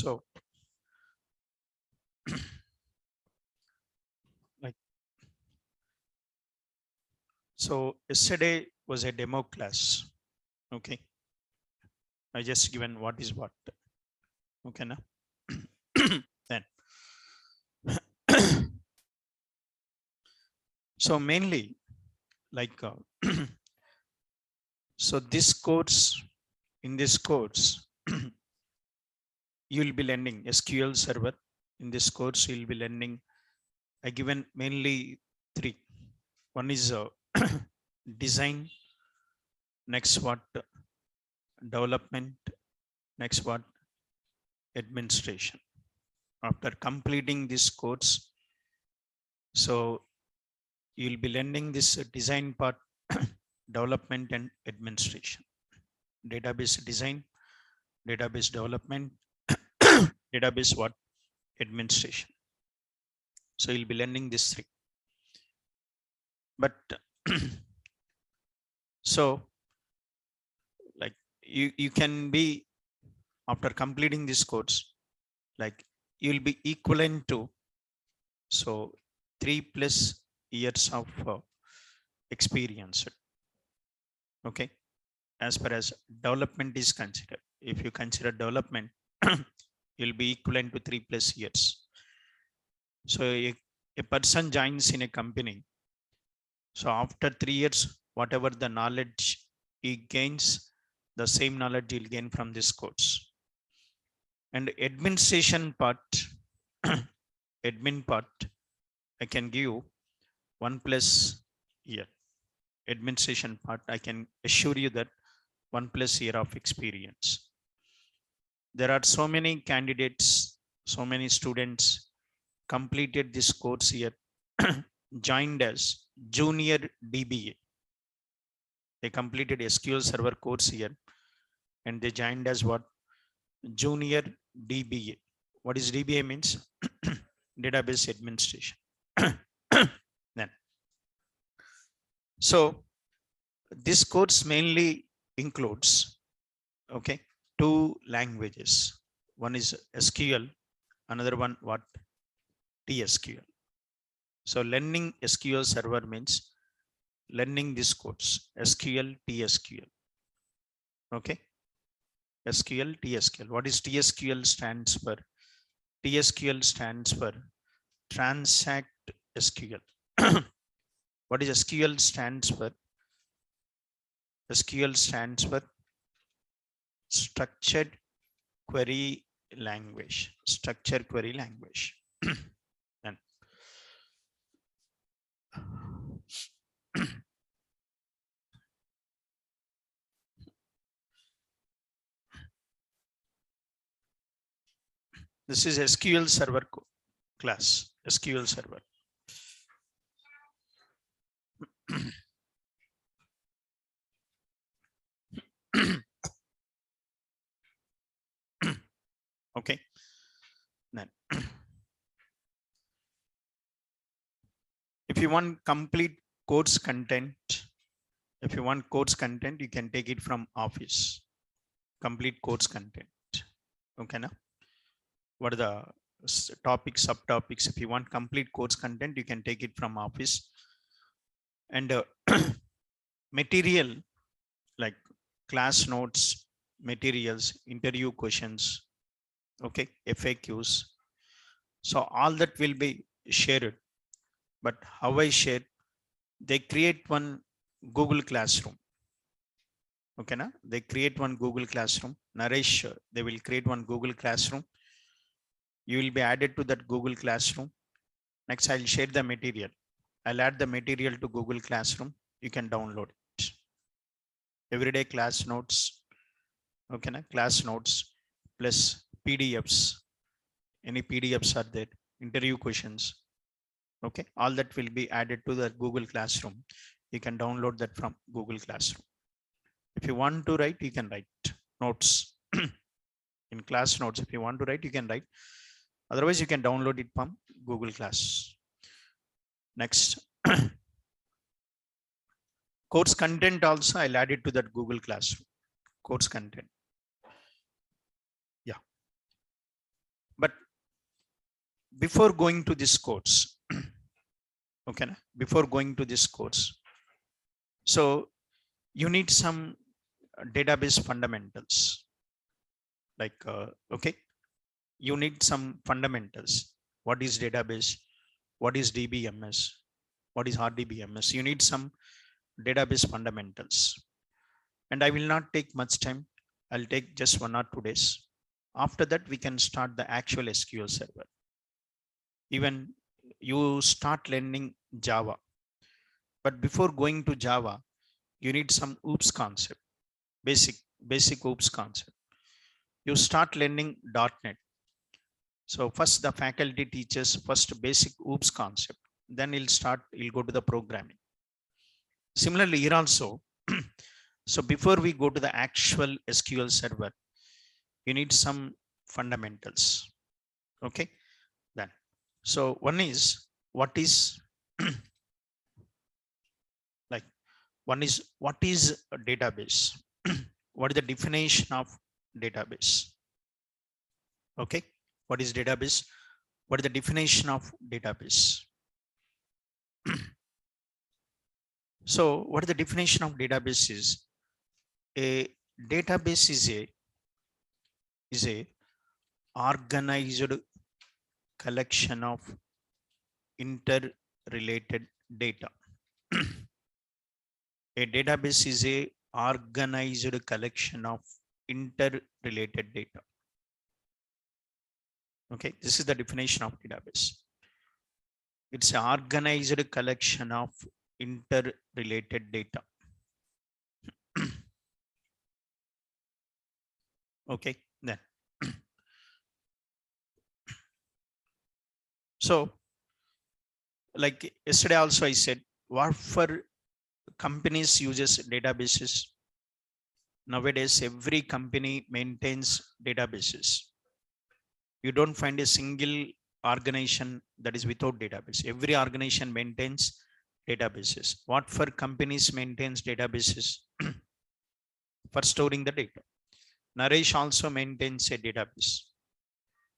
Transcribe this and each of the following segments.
So like so yesterday was a demo class. Okay. I just given what is what. Okay now. Then so mainly like so this course in this course you will be learning SQL Server. In this course you will be learning I given mainly three. One is design, next what development, next what administration. After completing this course, so you'll be learning this design part, development and administration, database design, database development, database what administration. So you'll be learning this three. But so like you can be after completing this course, like you'll be equivalent to so 3+ years of experience. Okay, as far as development is considered, if you consider development, you'll be equivalent to 3+ years. So a person joins in a company. So after 3 years, whatever the knowledge he gains, the same knowledge he'll gain from this course. And administration part, admin part, I can give 1+ year. Administration part, I can assure you that 1+ year of experience. There are so many candidates, so many students completed this course here, joined as junior DBA. They completed SQL Server course here and they joined as what? Junior DBA. What is DBA means? Database administration. Then, so this course mainly includes, okay, 2 languages. One is SQL, another one what? TSQL. So learning SQL Server means learning this course, SQL, TSQL. Okay. SQL, TSQL. What is TSQL stands for? TSQL stands for Transact SQL. What is SQL stands for? SQL stands for Structured Query Language. Structured Query Language. And this is SQL Server class. SQL Server. Okay. Then if you want complete course content, if you want course content, you can take it from Office. Complete course content. Okay, now what are the topics, subtopics? If you want complete course content, you can take it from Office. And material like class notes, materials, interview questions, okay, FAQs. So all that will be shared. But how I share? They create one Google Classroom. Okay, na? They create one Google Classroom. Naresh, they will create one Google Classroom. You will be added to that Google Classroom. Next, I'll share the material. I'll add the material to Google Classroom. You can download it. Everyday class notes. Okay, na? Class notes plus PDFs. Any PDFs are there? Interview questions. Okay, all that will be added to the Google Classroom. You can download that from Google Classroom. If you want to write, you can write notes in class notes. If you want to write, you can write. Otherwise, you can download it from Google Class. Next, course content also I'll add it to that Google Classroom. Course content. Yeah. before going to this course, okay, before going to this course, so you need some database fundamentals, like, okay, you need some fundamentals. What is database? What is DBMS? What is RDBMS? You need some database fundamentals. And I will not take much time. I'll take just 1 or 2 days. After that, we can start the actual SQL server. Even you start learning Java. But before going to Java, you need some OOPS concept, basic OOPS concept. You start learning .NET. So first the faculty teaches first basic OOPS concept. Then he'll go to the programming. Similarly, here also, so before we go to the actual SQL server, you need some fundamentals. Okay, then. So one is, what is like, one is, what is a database? What is the definition of database? Okay, what is database? What is the definition of database? So what is the definition of database is? A database is a organized collection of interrelated data. A database is a organized collection of interrelated data. Okay, this is the definition of database. It's an organized collection of interrelated data. Okay, then. So, like yesterday also I said, what for companies uses databases? Nowadays, every company maintains databases. You don't find a single organization that is without database. Every organization maintains databases. What for companies maintains databases? For storing the data. Naresh also maintains a database.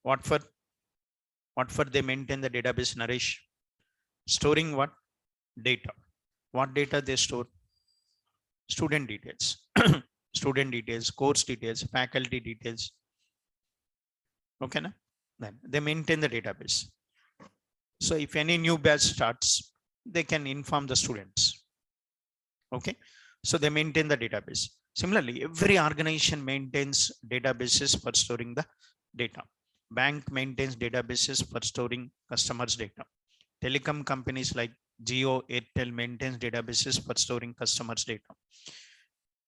What for they maintain the database, Naresh? Storing what? Data. What data they store? Student details. Student details, course details, faculty details. Okay, na? Then they maintain the database. So if any new batch starts, they can inform the students. Okay, so they maintain the database. Similarly, every organization maintains databases for storing the data. Bank maintains databases for storing customers' data. Telecom companies like Jio, Airtel maintains databases for storing customers' data.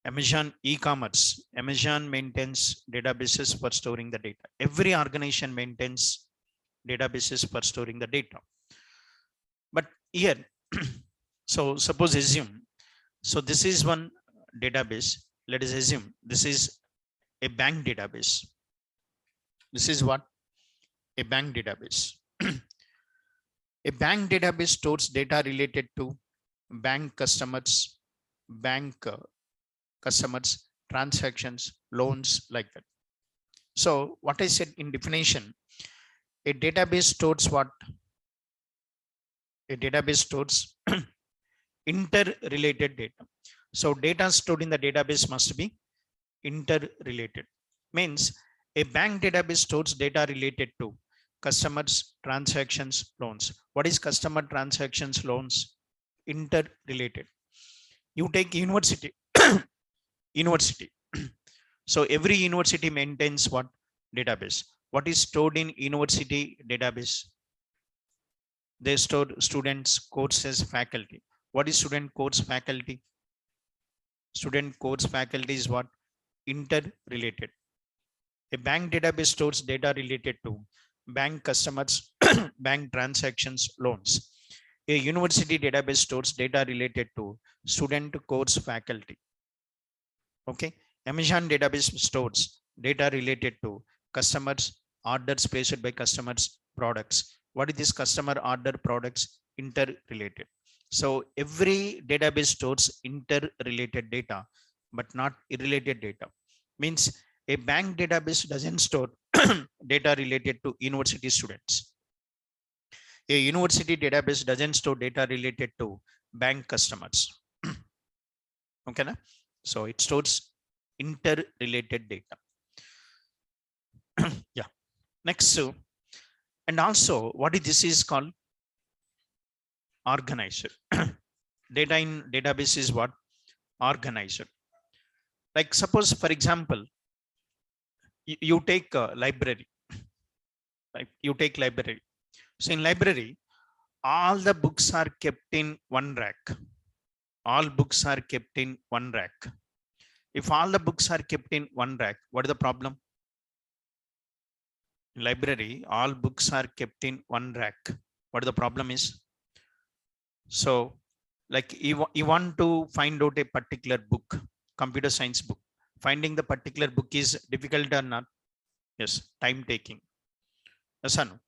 Amazon e-commerce, Amazon maintains databases for storing the data. Every organization maintains databases for storing the data. But here, so suppose assume, so this is one database. Let us assume this is a bank database. This is what? A bank database. A bank database stores data related to bank customers, customers, transactions, loans, like that. So what I said in definition, a database stores what? A database stores interrelated data. So data stored in the database must be interrelated. Means a bank database stores data related to customers, transactions, loans. What is customer, transactions, loans? Interrelated. You take university. University. So every university maintains what? Database. What is stored in university database? They store students, courses, faculty. What is student, course, faculty? Student, course, faculty is what? Interrelated. A bank database stores data related to bank customers, bank transactions, loans. A university database stores data related to student, course, faculty. Okay. Amazon database stores data related to customers, orders placed by customers, products. What is this customer, order, products? Interrelated. So every database stores interrelated data, but not irrelated data. Means a bank database doesn't store data related to university students. A university database doesn't store data related to bank customers. Okay, na? So it stores interrelated data. Yeah. Next, and also what is this is called organizer. Data in database is what? Organizer. Like suppose, for example, you take a library, right? You take library. So in library, all the books are kept in one rack. All books are kept in one rack. If all the books are kept in one rack, what is the problem? In library, all books are kept in one rack. What the problem is? So like you want to find out a particular book, computer science book. Finding the particular book is difficult or not? Yes, time taking. Yes or no?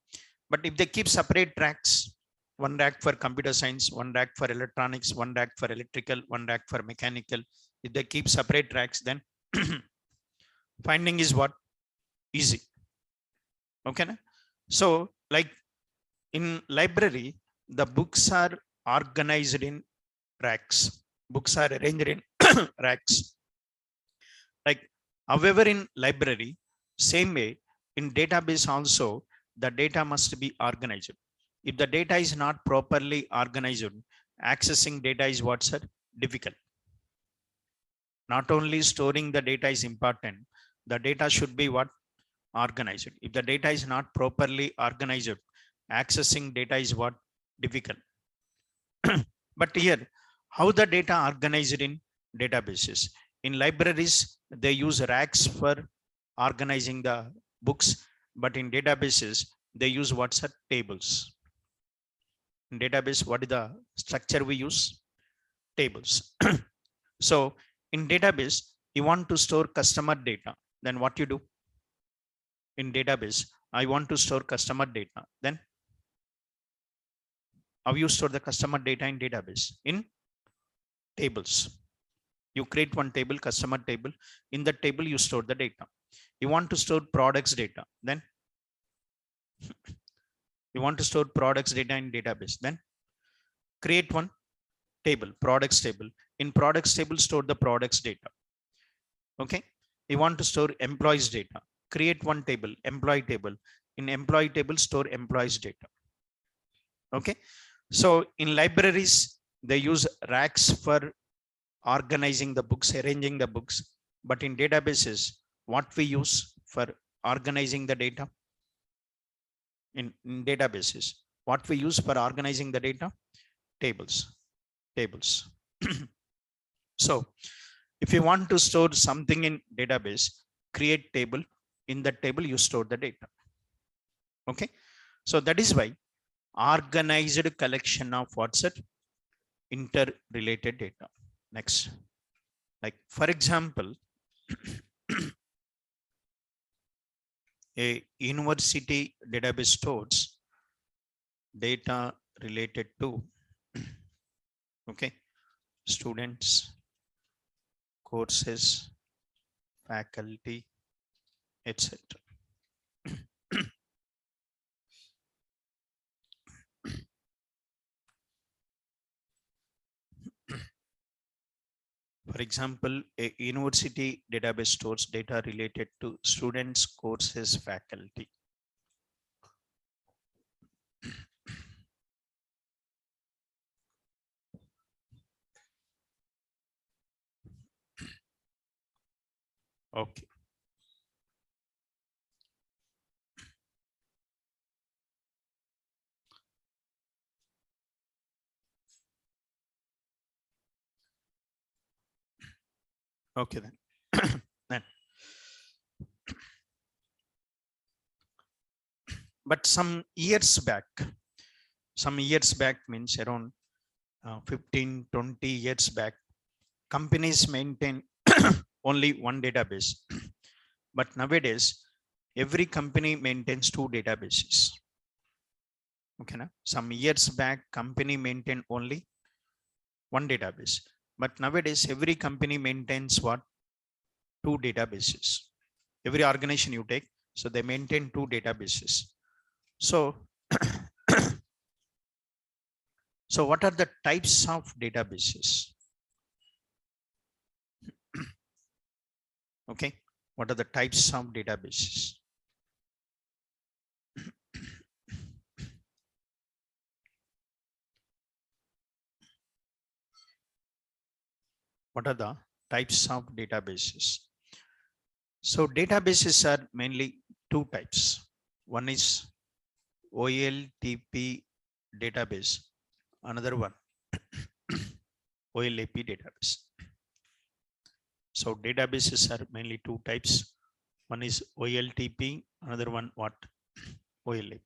But if they keep separate racks, one rack for computer science, one rack for electronics, one rack for electrical, one rack for mechanical, if they keep separate racks, then finding is what? Easy. Okay. Na? So like in library, the books are organized in racks. Books are arranged in racks. Like, however, in library, same way, in database also, the data must be organized. If the data is not properly organized, accessing data is what, sir? Difficult. Not only storing the data is important, the data should be what? Organized. If the data is not properly organized, accessing data is what? Difficult. But here, how the data organized in databases? In libraries, they use racks for organizing the books, but in databases, they use what's a tables. In database, what is the structure we use? Tables. So in database, you want to store customer data, then what you do? In database, I want to store customer data, then how you store the customer data in database? In tables. You create one table, customer table. In that table, you store the data. You want to store products data, then you want to store products data in database, then create one table, products table. In products table, store the products data. Okay. You want to store employees data, create one table, employee table. In employee table, store employees data. Okay. So in libraries, they use racks for organizing the books, arranging the books. But in databases, what we use for organizing the data? In databases, what we use for organizing the data? Tables. Tables. So if you want to store something in database, create table. In that table, you store the data. Okay. So that is why organized collection of what's it? Interrelated data. Next, like for example, a university database stores data related to okay, students, courses, faculty, etc. For example, a university database stores data related to students, courses, faculty. Okay. Okay then. Then. But some years back means around 15, 20 years back, companies maintain only one database. But nowadays, every company maintains two databases. Okay, na? Some years back, company maintained only one database. But nowadays, every company maintains what? Two databases. Every organization you take, so they maintain two databases. So So what are the types of databases? Okay, what are the types of databases? What are the types of databases? So databases are mainly two types. One is OLTP database, another one OLAP database. So databases are mainly two types. One is OLTP, another one what? OLAP.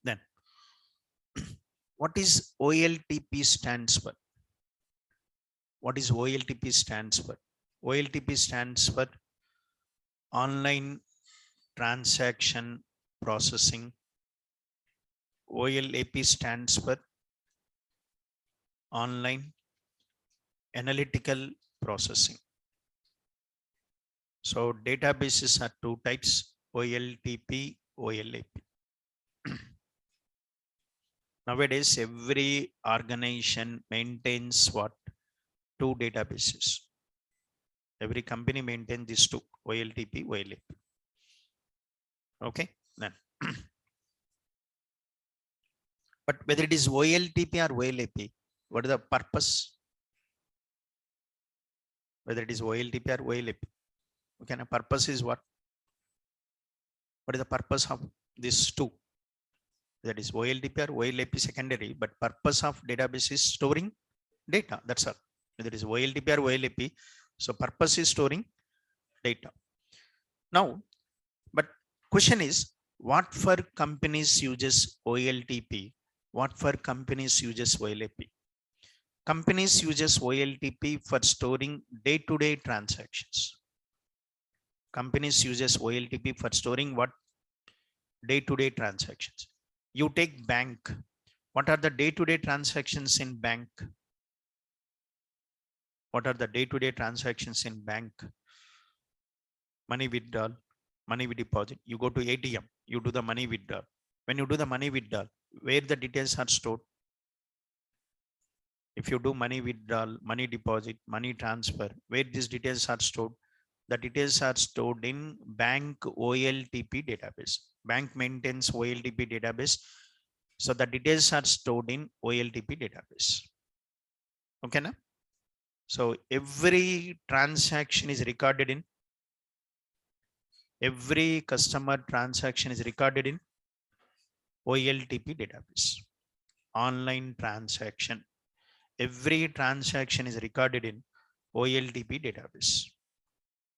Then what is OLTP stands for? What is OLTP stands for? OLTP stands for online transaction processing. OLAP stands for online analytical processing. So databases are two types, OLTP, OLAP. Nowadays, every organization maintains what? Two databases. Every company maintains these two, OLTP, OLAP. Okay, then. But whether it is OLTP or OLAP, what is the purpose? Whether it is OLTP or OLAP. Okay, the purpose is what? What is the purpose of these two? That is OLTP or OLAP secondary, but purpose of database is storing data. That's all. Whether it is OLTP or OLAP, so purpose is storing data. Now, but question is, what for companies uses OLTP? What for companies uses OLAP? Companies uses OLTP for storing day-to-day transactions. Companies uses OLTP for storing what? Day-to-day transactions. You take bank. What are the day-to-day transactions in bank? What are the day-to-day transactions in bank? Money withdrawal, money deposit. You go to ATM, you do the money withdrawal. When you do the money withdrawal, where the details are stored? If you do money withdrawal, money deposit, money transfer, where these details are stored? The details are stored in bank OLTP database. Bank maintains OLTP database. So the details are stored in OLTP database. Okay, na? So every transaction is recorded in, every customer transaction is recorded in OLTP database. Online transaction. Every transaction is recorded in OLTP database.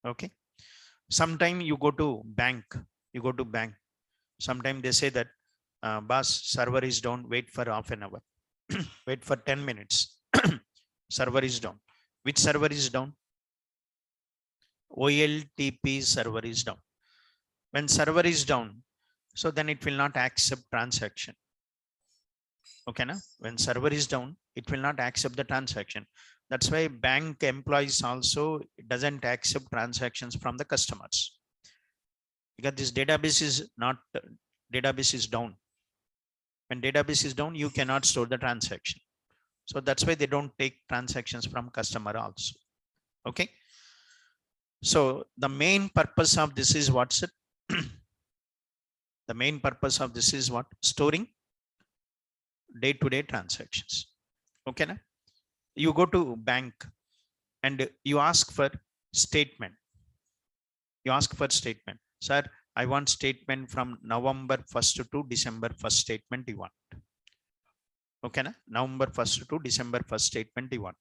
Okay. Sometime you go to bank, Sometime they say that boss, server is down, wait for half an hour. Wait for 10 minutes. Server is down. Which server is down? OLTP server is down. When server is down, so then it will not accept transaction. Okay, na? When server is down, it will not accept the transaction. That's why bank employees also doesn't accept transactions from the customers, because this database is not, database is down. When database is down, you cannot store the transaction. So that's why they don't take transactions from customer also. Okay. So the main purpose of this is what's it? The main purpose of this is what? Storing day-to-day transactions. Okay, na? You go to bank and you ask for statement. You ask for statement. Sir, I want statement from November 1st to December 1st statement you want. Okay, na? November 1st to December 1st statement you want.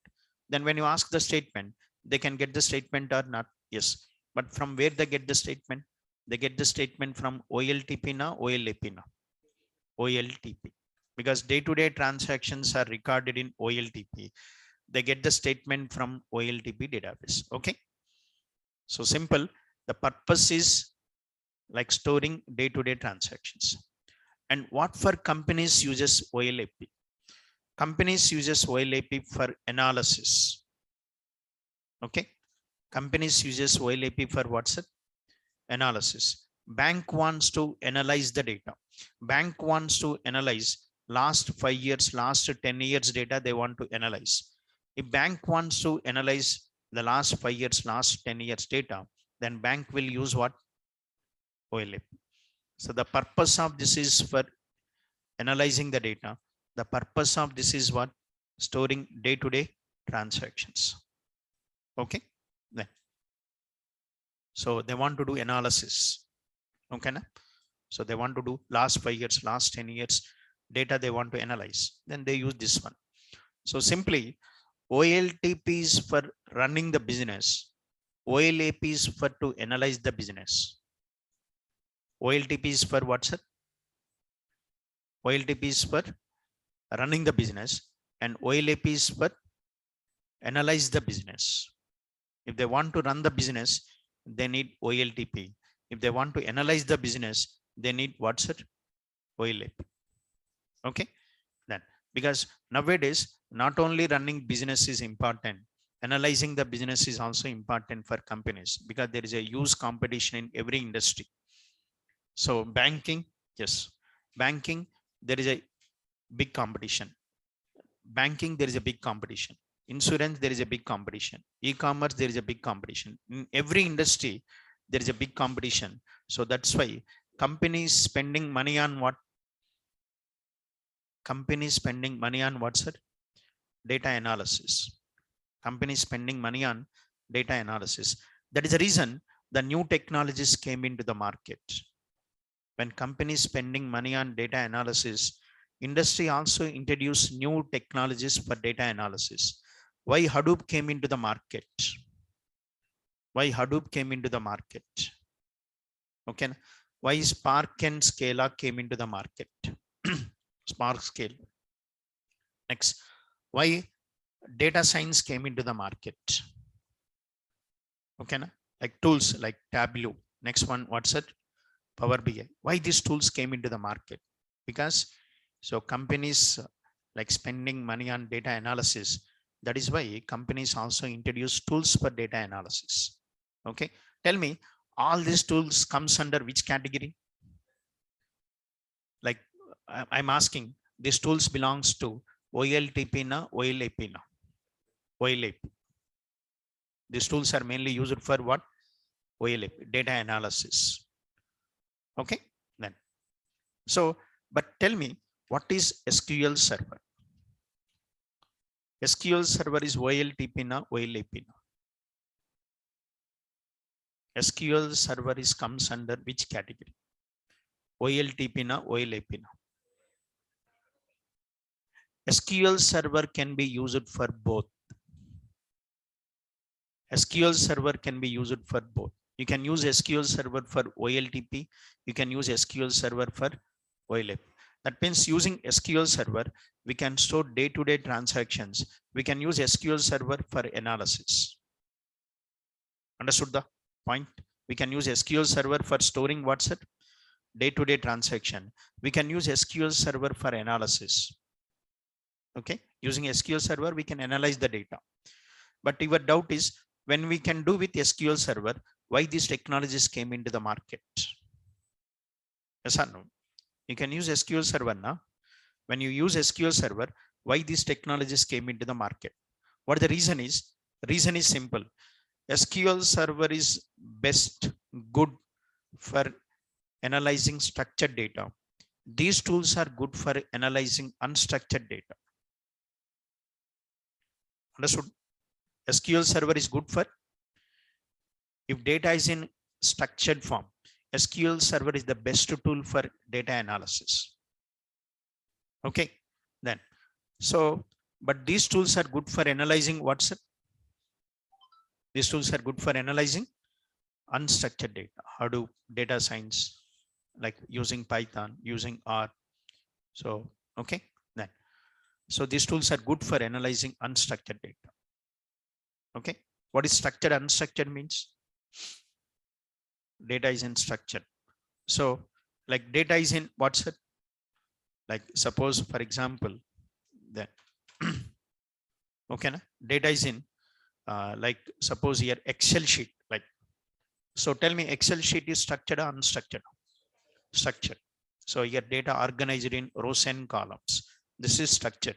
Then when you ask the statement, they can get the statement or not. Yes. But from where they get the statement? They get the statement from OLTP na, OLAP na. OLTP. Because day-to-day transactions are recorded in OLTP. They get the statement from OLTP database. Okay. So simple. The purpose is like storing day-to-day transactions. And what for companies uses OLAP? Companies uses OLAP for analysis. Okay. Companies uses OLAP for what's it? Analysis. Bank wants to analyze the data. Bank wants to analyze last 5 years, last 10 years data they want to analyze. If bank wants to analyze the last 5 years, last 10 years data, then bank will use what? OLAP. So the purpose of this is for analyzing the data. The purpose of this is what? Storing day-to-day transactions. Okay. Then, so they want to do analysis. Okay. Na? So they want to do last 5 years, last 10 years data they want to analyze. Then they use this one. So simply OLTP is for running the business. OLAP is for to analyze the business. OLTP is for what, sir? OLTP is for running the business and OLAP is for analyze the business. If they want to run the business, they need OLTP. If they want to analyze the business, they need what, sir? OLAP. Okay. Then because nowadays, not only running business is important, analyzing the business is also important for companies because there is a huge competition in every industry. So banking, yes, banking, there is a big competition. Banking, there is a big competition. Insurance, there is a big competition. E-commerce, there is a big competition. In every industry, there is a big competition. So that's why companies spending money on what? Companies spending money on what, sir? Data analysis. Companies spending money on data analysis. That is the reason the new technologies came into the market. When companies spending money on data analysis, industry also introduced new technologies for data analysis. Why Hadoop came into the market? Why Hadoop came into the market? Okay. Why Spark and Scala came into the market? Spark Scale. Next, why data science came into the market? Okay. Like tools like Tableau. Next one, what's it? Power BI. Why these tools came into the market? Because so companies like spending money on data analysis. That is why companies also introduce tools for data analysis. Okay. Tell me, all these tools comes under which category? Like I'm asking, these tools belongs to OLTP na OLAP na? OLAP. These tools are mainly used for what? OLAP, data analysis. Okay. Then, so, but tell me, what is SQL Server? SQL Server is OLTP na OLAP na? SQL Server is comes under which category? OLTP na OLAP na? SQL Server can be used for both. SQL Server can be used for both. You can use SQL Server for OLTP. You can use SQL Server for OLAP. That means using SQL Server, we can store day-to-day transactions. We can use SQL Server for analysis. Understood the point? We can use SQL Server for storing what's it? Day-to-day transaction. We can use SQL Server for analysis. Okay, using SQL Server, we can analyze the data. But your doubt is, when we can do with SQL Server, why these technologies came into the market? Yes or no? You can use SQL Server now. When you use SQL Server, why these technologies came into the market? What the reason is? The reason is simple. SQL Server is best good for analyzing structured data. These tools are good for analyzing unstructured data. Understood? SQL Server is good for if data is in structured form. SQL Server is the best tool for data analysis. Okay, then so but these tools are good for analyzing what's it? These tools are good for analyzing unstructured data. Hadoop, data science, like using Python, using R. So okay, then so these tools are good for analyzing unstructured data. Okay, what is structured? Unstructured means data is in structure. So like data is in what's it? Like suppose for example that okay, na? Data is in like suppose here Excel sheet. Like so, tell me Excel sheet is structured or unstructured? Structured. So your data organized in rows and columns. This is structured.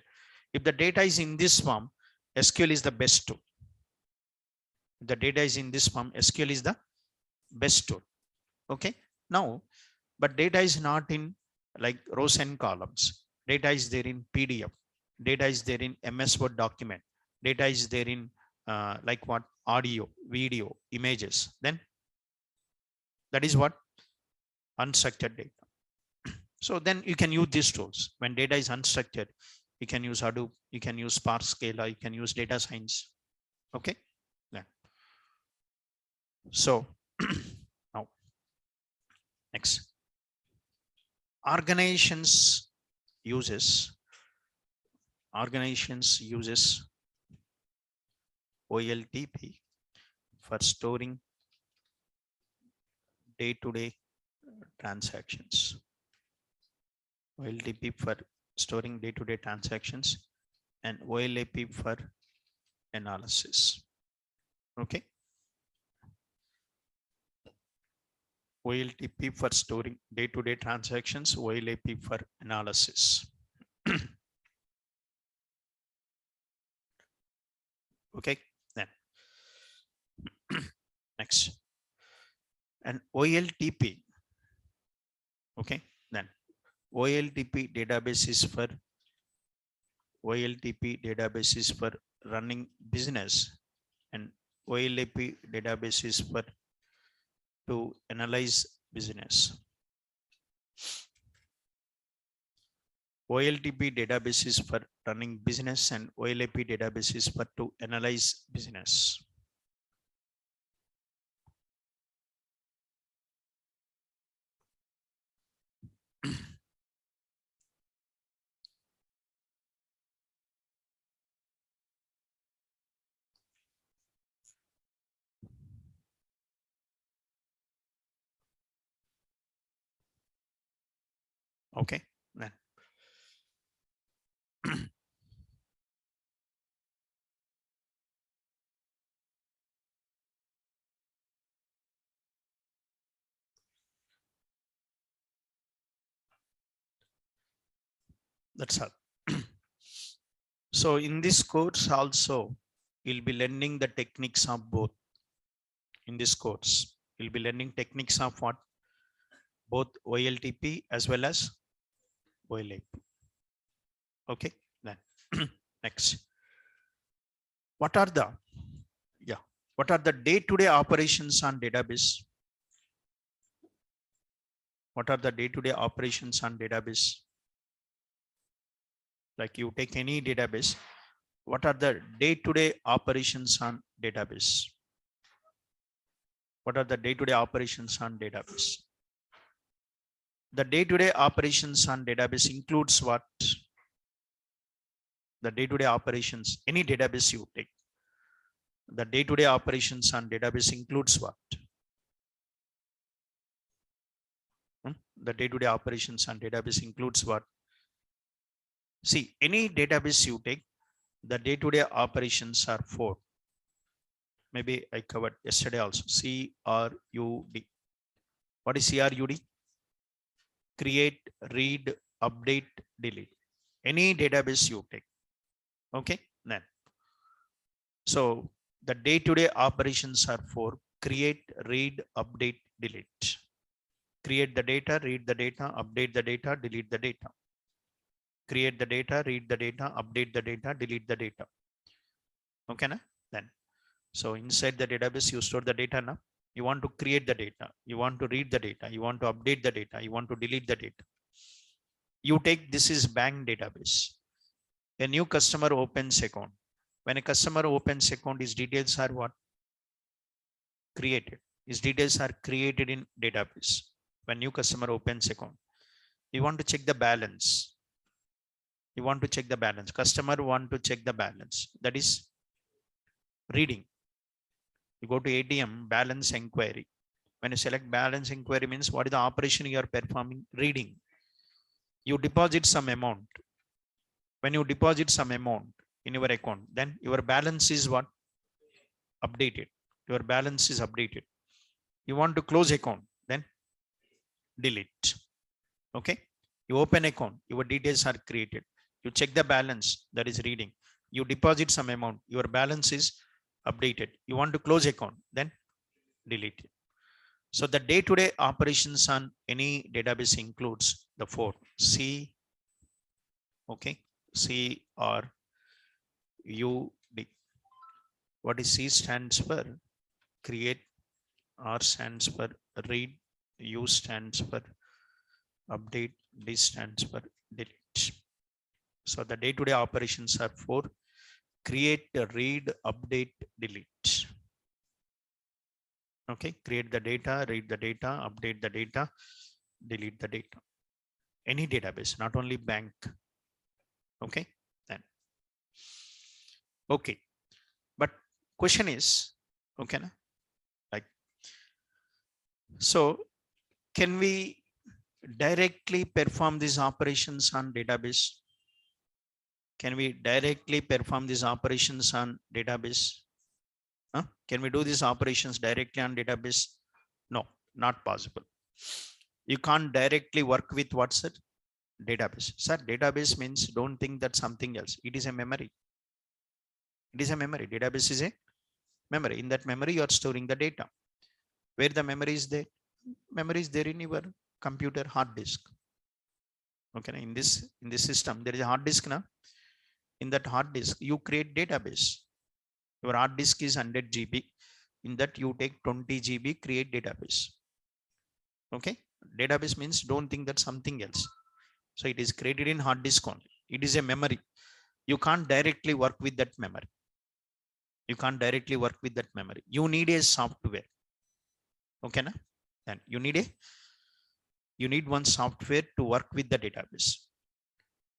If the data is in this form, SQL is the best tool. If the data is in this form, SQL is the best tool. Okay. Now, but data is not in like rows and columns. Data is there in PDF. Data is there in MS Word document. Data is there in like what? Audio, video, images. Then that is what? Unstructured data. So then you can use these tools. When data is unstructured, you can use Hadoop, you can use Spark Scala, you can use data science. Okay. Yeah. So now next, organizations uses OLTP for storing day-to-day transactions. OLTP for storing day-to-day transactions and OLAP for analysis. Okay. OLTP for storing day-to-day transactions, OLAP for analysis. Okay, then next, and OLTP. Okay, then OLTP database is for running business, and OLAP database is for to analyze business. OLTP database is for running business and OLAP database is for to analyze business. Okay, then that's all. So in this course also, you'll be learning the techniques of both. In this course, you'll be learning techniques of what? Both OLTP as well as OLAP. Okay, then next. What are the day-to-day operations on database? What are the day-to-day operations on database? Like you take any database, what are the day-to-day operations on database? What are the day-to-day operations on database? The day-to-day operations on database includes what? The day-to-day operations, any database you take, the day-to-day operations on database includes what? The day-to-day operations on database includes what? See, any database you take, the day-to-day operations are 4. Maybe I covered yesterday also. CRUD. What is CRUD? Create, read, update, delete. Any database you take. Okay, then. So the day-to-day operations are 4. Create, read, update, delete. Create the data, read the data, update the data, delete the data. Create the data, read the data, update the data, delete the data. Okay, na? Then. So inside the database, you store the data now. You want to create the data. You want to read the data. You want to update the data. You want to delete the data. You take, this is bank database. A new customer opens account. When a customer opens account, his details are what? Created. His details are created in database. When new customer opens account, you want to check the balance. You want to check the balance. Customer want to check the balance. That is reading. You go to ATM, balance inquiry. When you select balance inquiry means what is the operation you are performing? Reading. You deposit some amount. When you deposit some amount in your account, then your balance is what? Updated. Your balance is updated. You want to close account, then delete. Okay. You open account, your details are created. You check the balance, that is reading. You deposit some amount, your balance is updated. You want to close account, then delete it. So the day-to-day operations on any database includes the four C, okay, C or U D. What is C stands for create, R stands for read, U stands for update, D stands for delete. So the day-to-day operations are four: create, read, update, delete. Okay, create the data, read the data, update the data, delete the data. Any database, not only bank. Okay, then. Okay, but question is, okay, like, so can we directly perform these operations on database? Can we directly perform these operations on database? Huh? Can we do these operations directly on database? No, not possible. You can't directly work with what's it? Database. Sir, database means don't think that something else. It is a memory. It is a memory. Database is a memory. In that memory, you are storing the data. Where the memory is there? Memory is there in your computer hard disk. Okay, in this system, there is a hard disk now. In that hard disk, you create database. Your hard disk is 100 GB. In that, you take 20 GB, create database. Okay, database means don't think that something else. So it is created in hard disk only. It is a memory. You can't directly work with that memory. You can't directly work with that memory. You need a software. Okay, na? And you need one software to work with the database.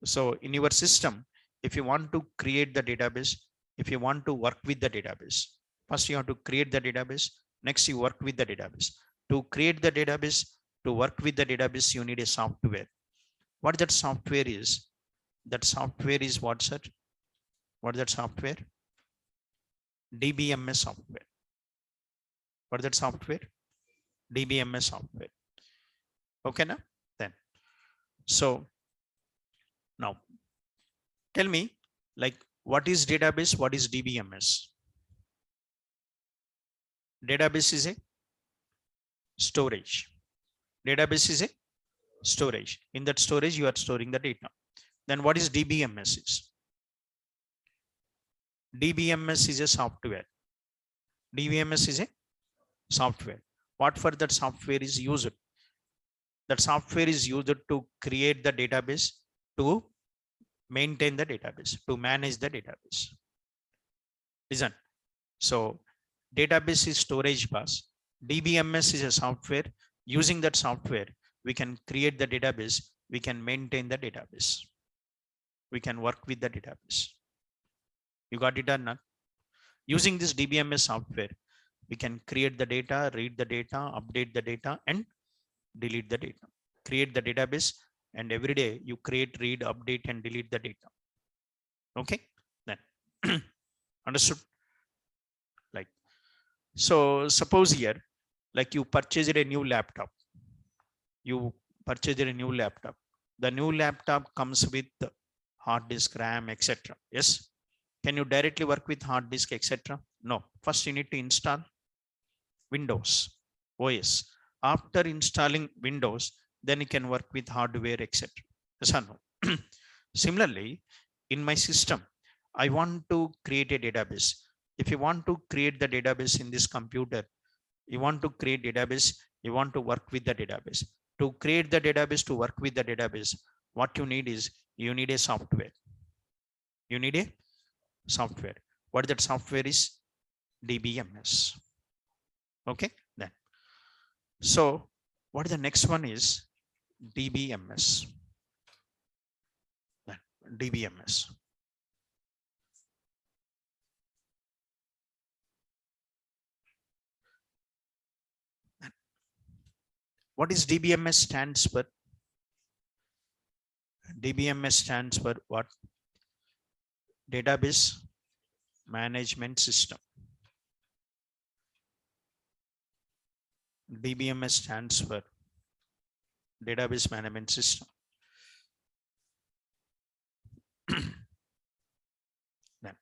So in your system, if you want to create the database, if you want to work with the database, first you have to create the database. Next, you work with the database. To create the database, to work with the database, you need a software. What that software is? That software is what's it? What is that software? DBMS software. What is that software? DBMS software. Okay, now then. So now tell me, like, what is database? What is DBMS? Database is a storage. Database is a storage. In that storage, you are storing the data. Then what is DBMS is? DBMS is a software. DBMS is a software. What for that software is used? That software is used to create the database, to maintain the database, to manage the database. Listen. So database is storage bus. DBMS is a software. Using that software, we can create the database. We can maintain the database. We can work with the database. You got it or not? Using this DBMS software, we can create the data, read the data, update the data, and delete the data. Create the database, and every day you create, read, update, and delete the data. Okay, then understood? Like, so suppose here, like, you purchased a new laptop. You purchased a new laptop. The new laptop comes with hard disk, RAM, etc. Yes. Can you directly work with hard disk, etc.? No. First, you need to install Windows OS. After installing Windows, then you can work with hardware, etc. Yes or no? Similarly, in my system, I want to create a database. If you want to create the database in this computer, you want to create database, you want to work with the database. To create the database, to work with the database, what you need is, you need a software. You need a software. What that software is? DBMS. Okay, then. So what the next one is? DBMS. Then DBMS. What is DBMS stands for? DBMS stands for what? Database Management System. DBMS stands for database management system. Then,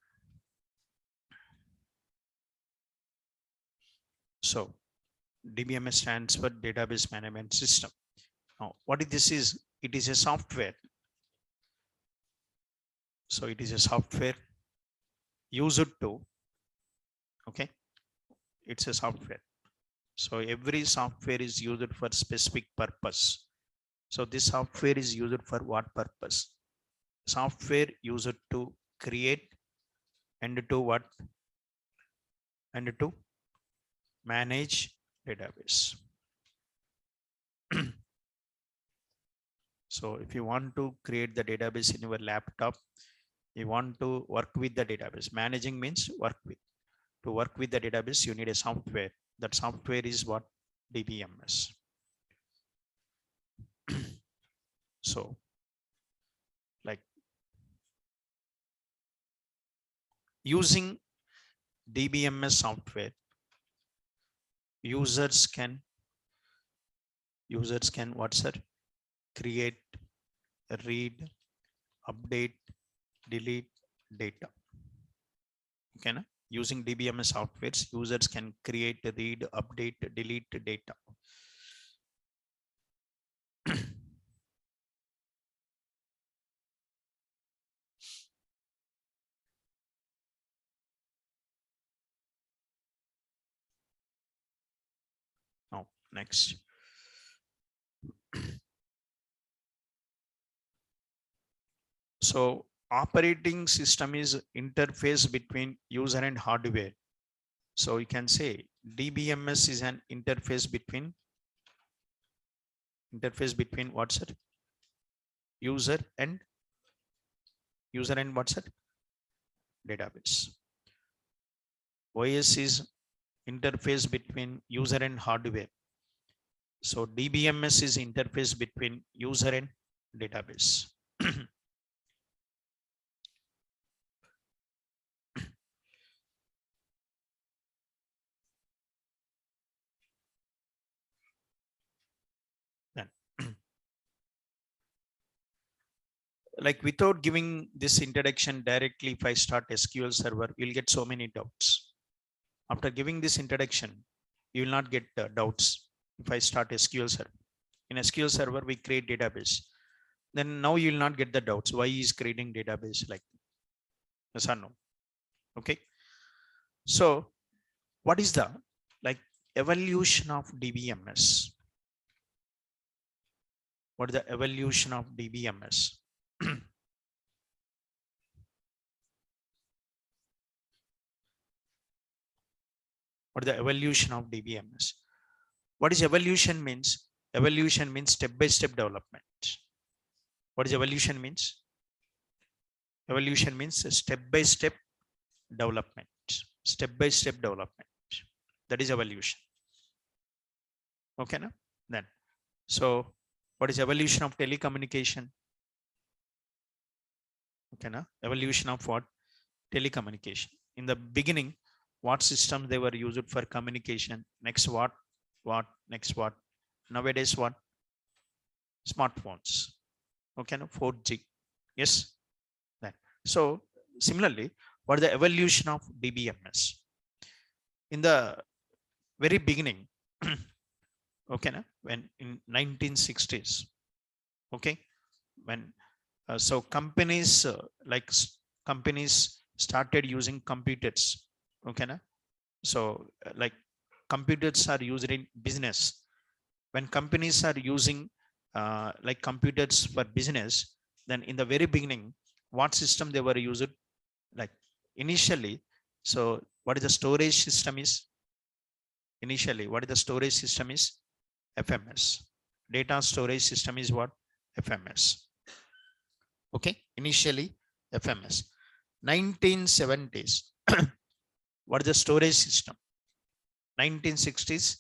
so DBMS stands for database management system. Now, what this is? It is a software. So it is a software used to, okay, it's a software. So every software is used for specific purpose. So this software is used for what purpose? Software used to create and to what? And to manage database. So if you want to create the database in your laptop, you want to work with the database. Managing means work with. To work with the database, you need a software. That software is what? DBMS. So, like using DBMS software, users can what, sir? Create, read, update, delete data. Okay, na? Using DBMS softwares, users can create, read, update, delete data. Now, next. So operating system is interface between user and hardware. So you can say DBMS is an interface between what, sir? User and what, sir? Database. OS is interface between user and hardware. So DBMS is interface between user and database. Then, like without giving this introduction directly, if I start SQL Server, you'll get so many doubts. After giving this introduction, you will not get doubts. If I start SQL Server, in SQL Server, we create database. Then now you will not get the doubts. Why is creating database like that? Yes or no? Okay. So what is the like evolution of DBMS? What is the evolution of DBMS? What is the evolution of DBMS? What is evolution means? Evolution means step-by-step development. What is evolution means? Evolution means step-by-step development. Step-by-step development. That is evolution. Okay, now? Then, so what is evolution of telecommunication? Okay, now? Evolution of what? Telecommunication. In the beginning, what systems they were used for communication? Next, what? Next, what? Nowadays, what? Smartphones. Okay, no? 4G. Yes. Then, so similarly, what is the evolution of DBMS? In the very beginning, okay, na? When in 1960s, okay, when so companies companies started using computers, okay, na? So like computers are used in business. When companies are using like computers for business, then in the very beginning, what system they were used? Like initially, so what is the storage system is? Initially, what is the storage system is? FMS. Data storage system is what? FMS. Okay, initially FMS. 1970s, what is the storage system? 1960s,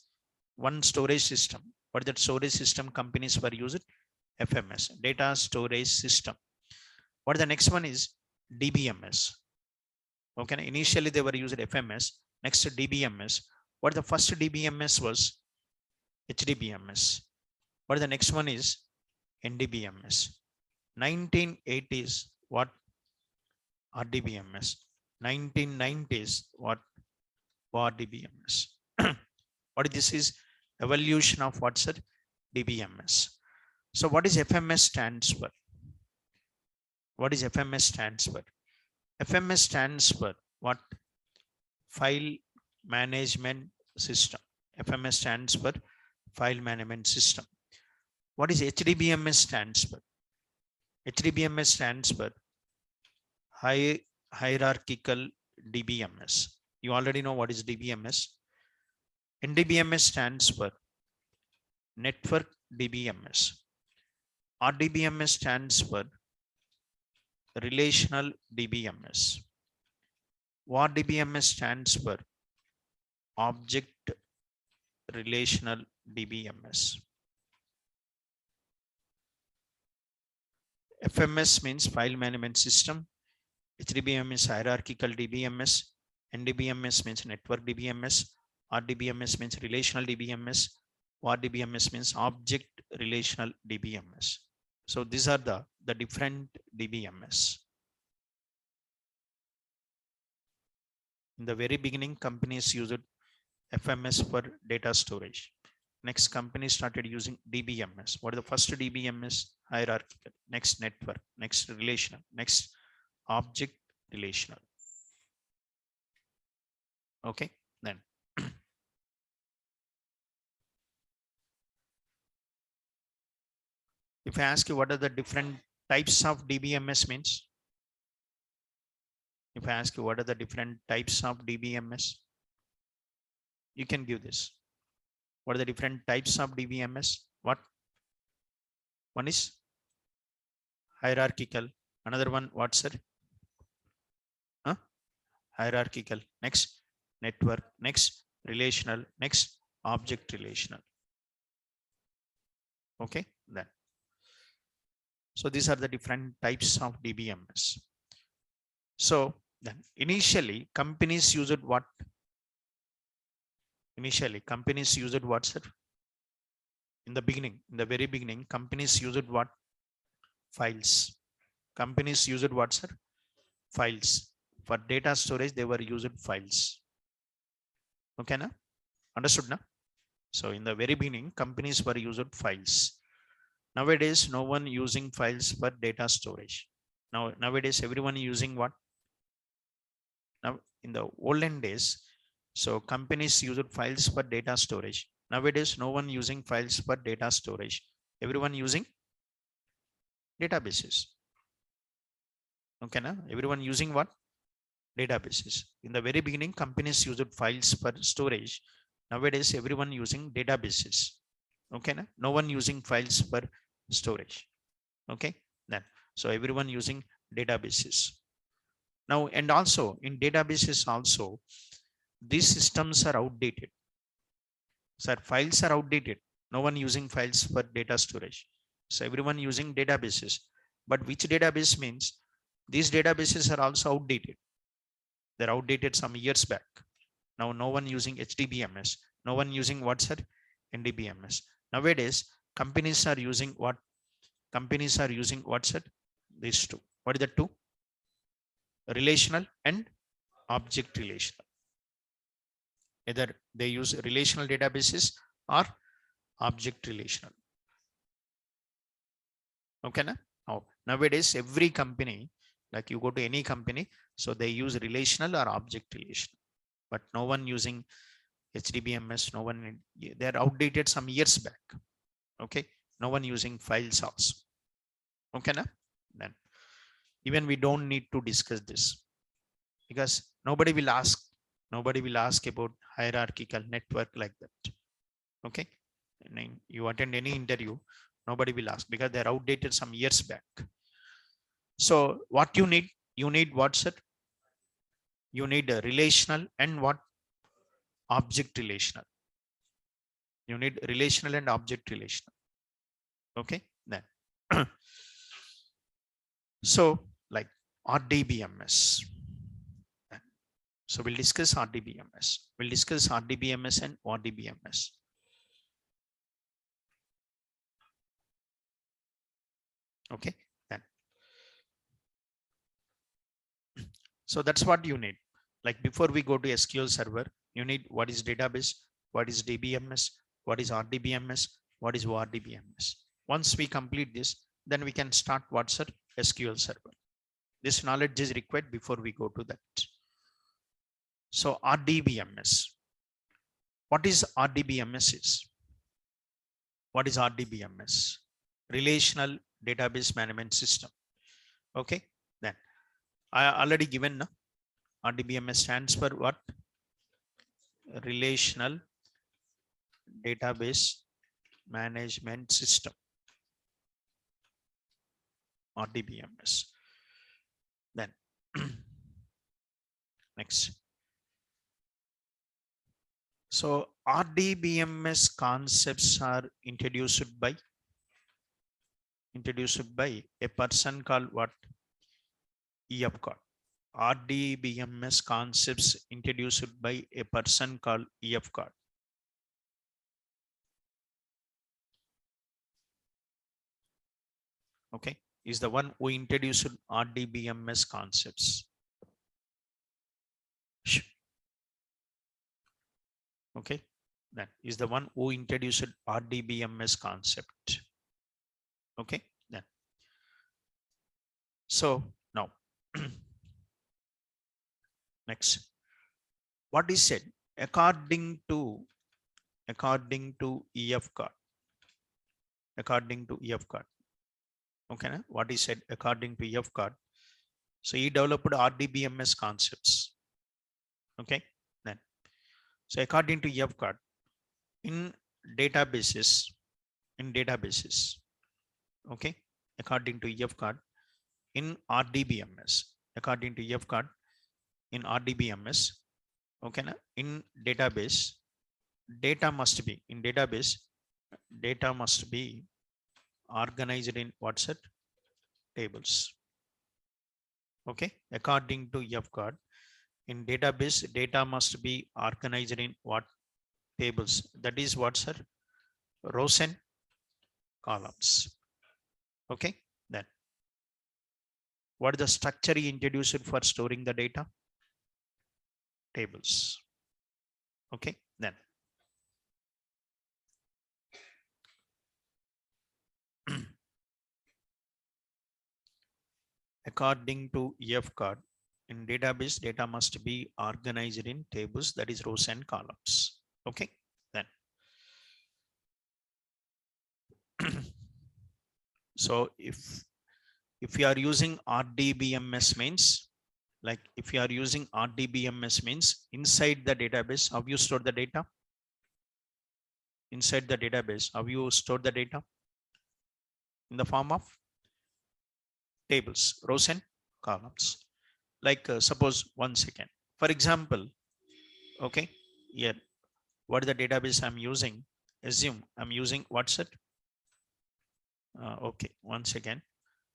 one storage system. What is that storage system companies were used? FMS, data storage system. What is the next one is? DBMS. Okay, initially they were used FMS. Next DBMS. What the first DBMS was? HDBMS. But the next one is NDBMS. 1980s, what? RDBMS. 1990s, what? RDBMS. What this is? Evolution of what's it? DBMS. So what is FMS stands for? What is FMS stands for? FMS stands for what? File management system. FMS stands for file management system. What is HDBMS stands for? HDBMS stands for hierarchical DBMS. You already know what is DBMS. NDBMS stands for network DBMS. RDBMS stands for relational DBMS. RDBMS stands for object relational DBMS. FMS means file management system. HDBMS is hierarchical DBMS. NDBMS means network DBMS. RDBMS means relational DBMS. RDBMS means object relational DBMS. So these are the different DBMS. In the very beginning, companies used FMS for data storage. Next, companies started using DBMS. What is the first DBMS? Hierarchical. Next, network. Next, relational. Next, object relational. Okay, then. If I ask you what are the different types of DBMS means? If I ask you what are the different types of DBMS, you can give this. What are the different types of DBMS? What? One is hierarchical. Another one, what's it? Hierarchical. Next, network. Next, relational. Next, object relational. Okay, then. So these are the different types of DBMS. So then initially companies used what? Initially companies used what, sir? In the beginning, in the very beginning, companies used what? Files. Companies used what, sir? Files. For data storage, they were using files. Okay, na? Understood, na? So in the very beginning, companies were using files. Nowadays, no one using files for data storage. Nowadays, everyone using what? Now, in the olden days, so companies used files for data storage. Nowadays, no one using files for data storage. Everyone using databases. Okay, na? Everyone using what? Databases. In the very beginning, companies used files for storage. Nowadays, everyone using databases. Okay, na? No one using files for storage. Okay, then so everyone using databases. Now, and also in databases also, these systems are outdated. So files are outdated. No one using files for data storage. So everyone using databases. But which database means these databases are also outdated. They're outdated some years back. Now no one using HDBMS. No one using what's it? NDBMS. Nowadays, companies are using what? Companies are using what's it? These two. What are the two? Relational and object relational. Either they use relational databases or object relational. Okay, na? Now, nowadays, every company, like you go to any company, so they use relational or object relational, but no one using HDBMS, no one, they're outdated some years back. Okay, no one using files also. Okay, na? Then even we don't need to discuss this because nobody will ask about hierarchical network like that. Okay, and you attend any interview, nobody will ask because they're outdated some years back. So what you need what's it? You need a relational and what? Object relational. You need relational and object relational. Okay, then. So like RDBMS. So we'll discuss RDBMS. We'll discuss RDBMS and RDBMS. Okay, then. So that's what you need. Like before we go to SQL Server, you need what is database, what is DBMS, what is RDBMS, what is ORDBMS. Once we complete this, then we can start what's a SQL Server. This knowledge is required before we go to that. So RDBMS. What is RDBMS is? What is RDBMS? Relational Database Management System. Okay, then I already given RDBMS stands for what? Relational Database Management System, RDBMS. Then next. So RDBMS concepts are introduced by a person called what? E.F. Cott. RDBMS concepts introduced by a person called E.F. Cott. Okay, is the one who introduced RDBMS concepts. Okay, that is the one who introduced RDBMS concept. Okay, then. So now, next, what is said according to E.F. Cott. According to E.F. Cott. Okay, what is said according to E.F. Cott. So he developed RDBMS concepts. Okay, then. So according to E.F. Cott, in databases, okay, according to E.F. Cott, in RDBMS, according to E.F. Cott, in RDBMS, okay, in database, data must be organized in what's it? Tables. Okay, according to E.F. Cott, in database, data must be organized in what? Tables. That is what's it? Rows and columns. Okay, then what is the structure he introduced for storing the data? Tables. Okay, then according to E.F. Cott, in database, data must be organized in tables, that is rows and columns. Okay, then. So if you are using RDBMS means, like if you are using RDBMS means inside the database, how you store the data? Inside the database, how you store the data? In the form of tables, rows and columns. Like suppose 1 second. For example, okay, here, what is the database I'm using? Assume I'm using what's it? Okay, 1 second.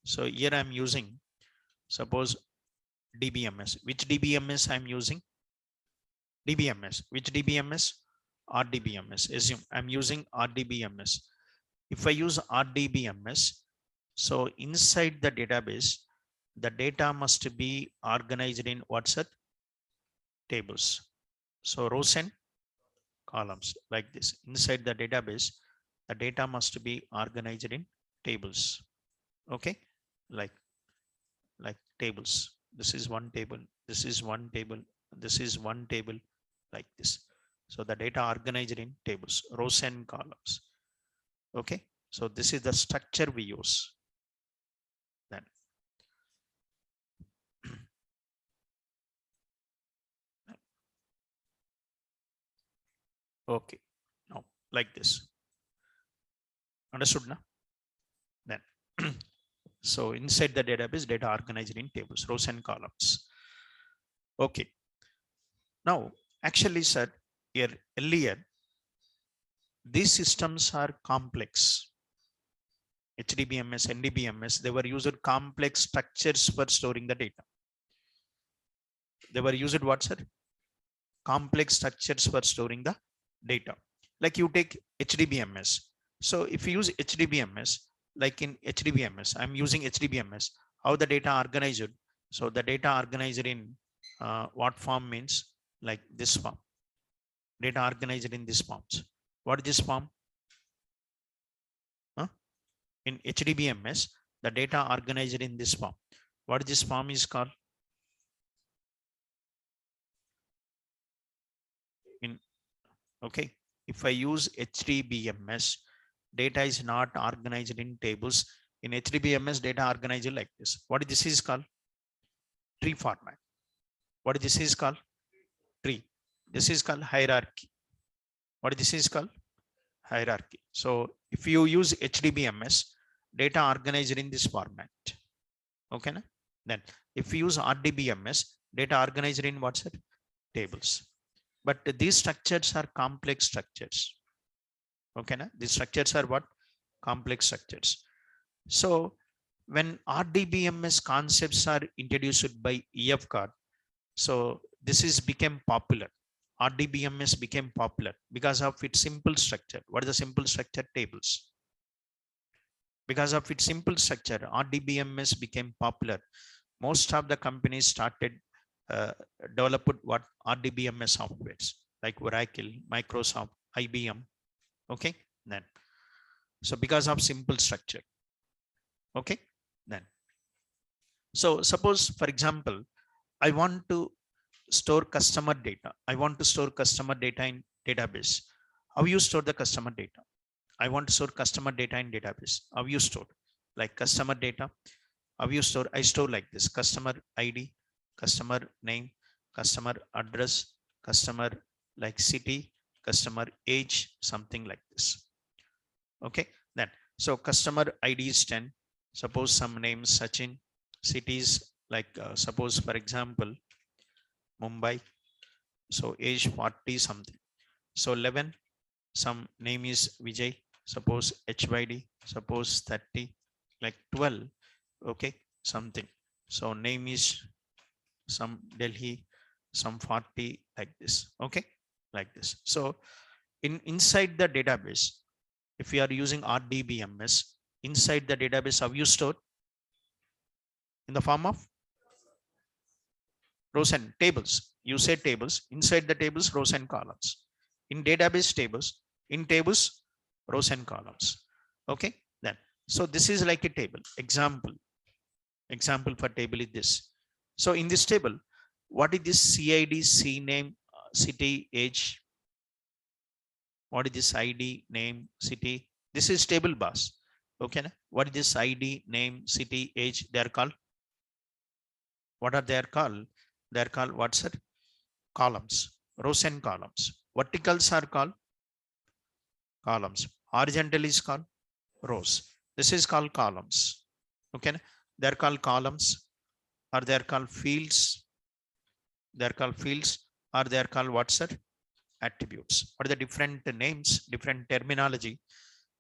So here I'm using, suppose DBMS. Which DBMS I'm using? DBMS. Which DBMS? RDBMS. Assume I'm using RDBMS. If I use RDBMS, so inside the database, the data must be organized in what's it? Tables. So rows and columns like this. Inside the database, the data must be organized in tables. Okay, like tables. This is one table. This is one table. This is one table, like this. So the data organized in tables, rows and columns. Okay, so this is the structure we use. Then okay, now like this. Understood now? Then so inside the database, data organized in tables, rows and columns. Okay. Now, actually, sir, here earlier, these systems are complex. HDBMS, NDBMS, they were used complex structures for storing the data. They were used what, sir? Complex structures for storing the data. Like you take HDBMS. So if you use HDBMS, like in HDBMS, I'm using HDBMS. How the data organized? So the data organized in what form means like this form. Data organized in this forms. What is this form? Huh? In HDBMS, the data organized in this form. What this form is called? In okay, if I use HDBMS, data is not organized in tables. In HDBMS, data organized like this. What this is called? Tree format. What this is called? Tree. This is called hierarchy. What this is called? Hierarchy. So if you use HDBMS, data organized in this format. Okay. Na? Then if you use RDBMS, data organized in what's it? Tables. But these structures are complex structures. Okay. Na? These structures are what? Complex structures. So when RDBMS concepts are introduced by EFCAR, so this is became popular. RDBMS became popular because of its simple structure. What is the simple structure? Tables. Because of its simple structure, RDBMS became popular. Most of the companies started developed what RDBMS softwares like Oracle, Microsoft, IBM. Okay, then so because of simple structure. Okay, then so suppose for example, I want to store customer data. I want to store customer data in database. How you store the customer data? I want to store customer data in database. How you store? Like customer data. How you store? I store like this: customer ID, customer name, customer address, customer like city, customer age, something like this. Okay, then so customer ID is 10. Suppose some names Sachin, cities like suppose for example Mumbai. So age 40 something. So 11, some name is Vijay. Suppose HYD. Suppose 30, like 12. Okay, something. So name is some Delhi, some 40 like this. Okay, like this. So inside the database, if you are using RDBMS, inside the database, how you store? In the form of rows and tables. You say tables. Inside the tables, rows and columns. In database tables, in tables, rows and columns. Okay, then so this is like a table. Example for table is this. So in this table, what is this CID, CNAME, city, age? What is this ID, name, city? This is table bus. Okay, what is this ID, name, city, age? They are called. What are they called? They are called what's it? Columns, rows and columns. Verticals are called columns. Horizontal is called rows. This is called columns. Okay, they are called columns, or they are called fields. They are called fields, or they are called what's it? Attributes. What are the different names, different terminology?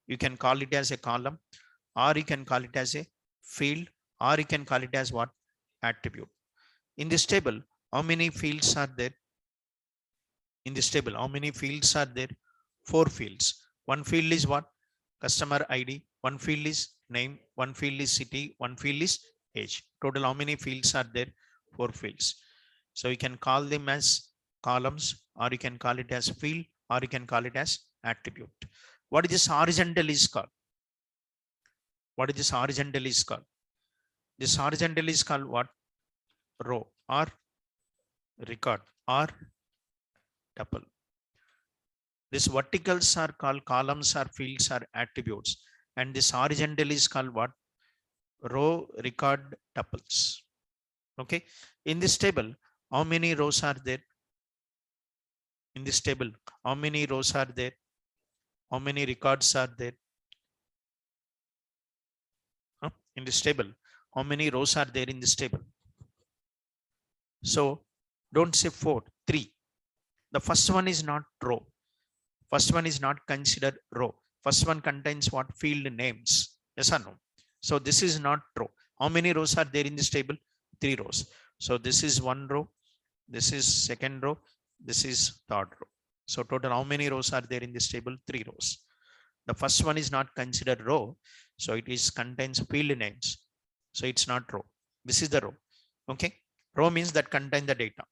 You can call it as a column, or you can call it as a field, or you can call it as what? Attribute. In this table, how many fields are there? In this table, how many fields are there? 4 fields. One field is what? Customer ID. One field is name. One field is city. One field is age. Total, how many fields are there? 4 fields. So you can call them as columns, or you can call it as field, or you can call it as attribute. What is this horizontal is called? What is this horizontal is called? This horizontal is called what? Row or record or tuple. These verticals are called columns or fields or attributes. And this horizontal is called what? Row, record, tuples. Okay. In this table, how many rows are there? In this table, how many rows are there? How many records are there? In this table, how many rows are there in this table? So don't say 4, 3. The first one is not row. First one is not considered row. First one contains what? Field names. Yes or no? So this is not row. How many rows are there in this table? 3 rows. So this is 1 row. This is second row. This is third row. So total how many rows are there in this table? 3 rows. The first one is not considered row. So it is contains field names. So it's not row. This is the row. Okay. Row means that contain the data.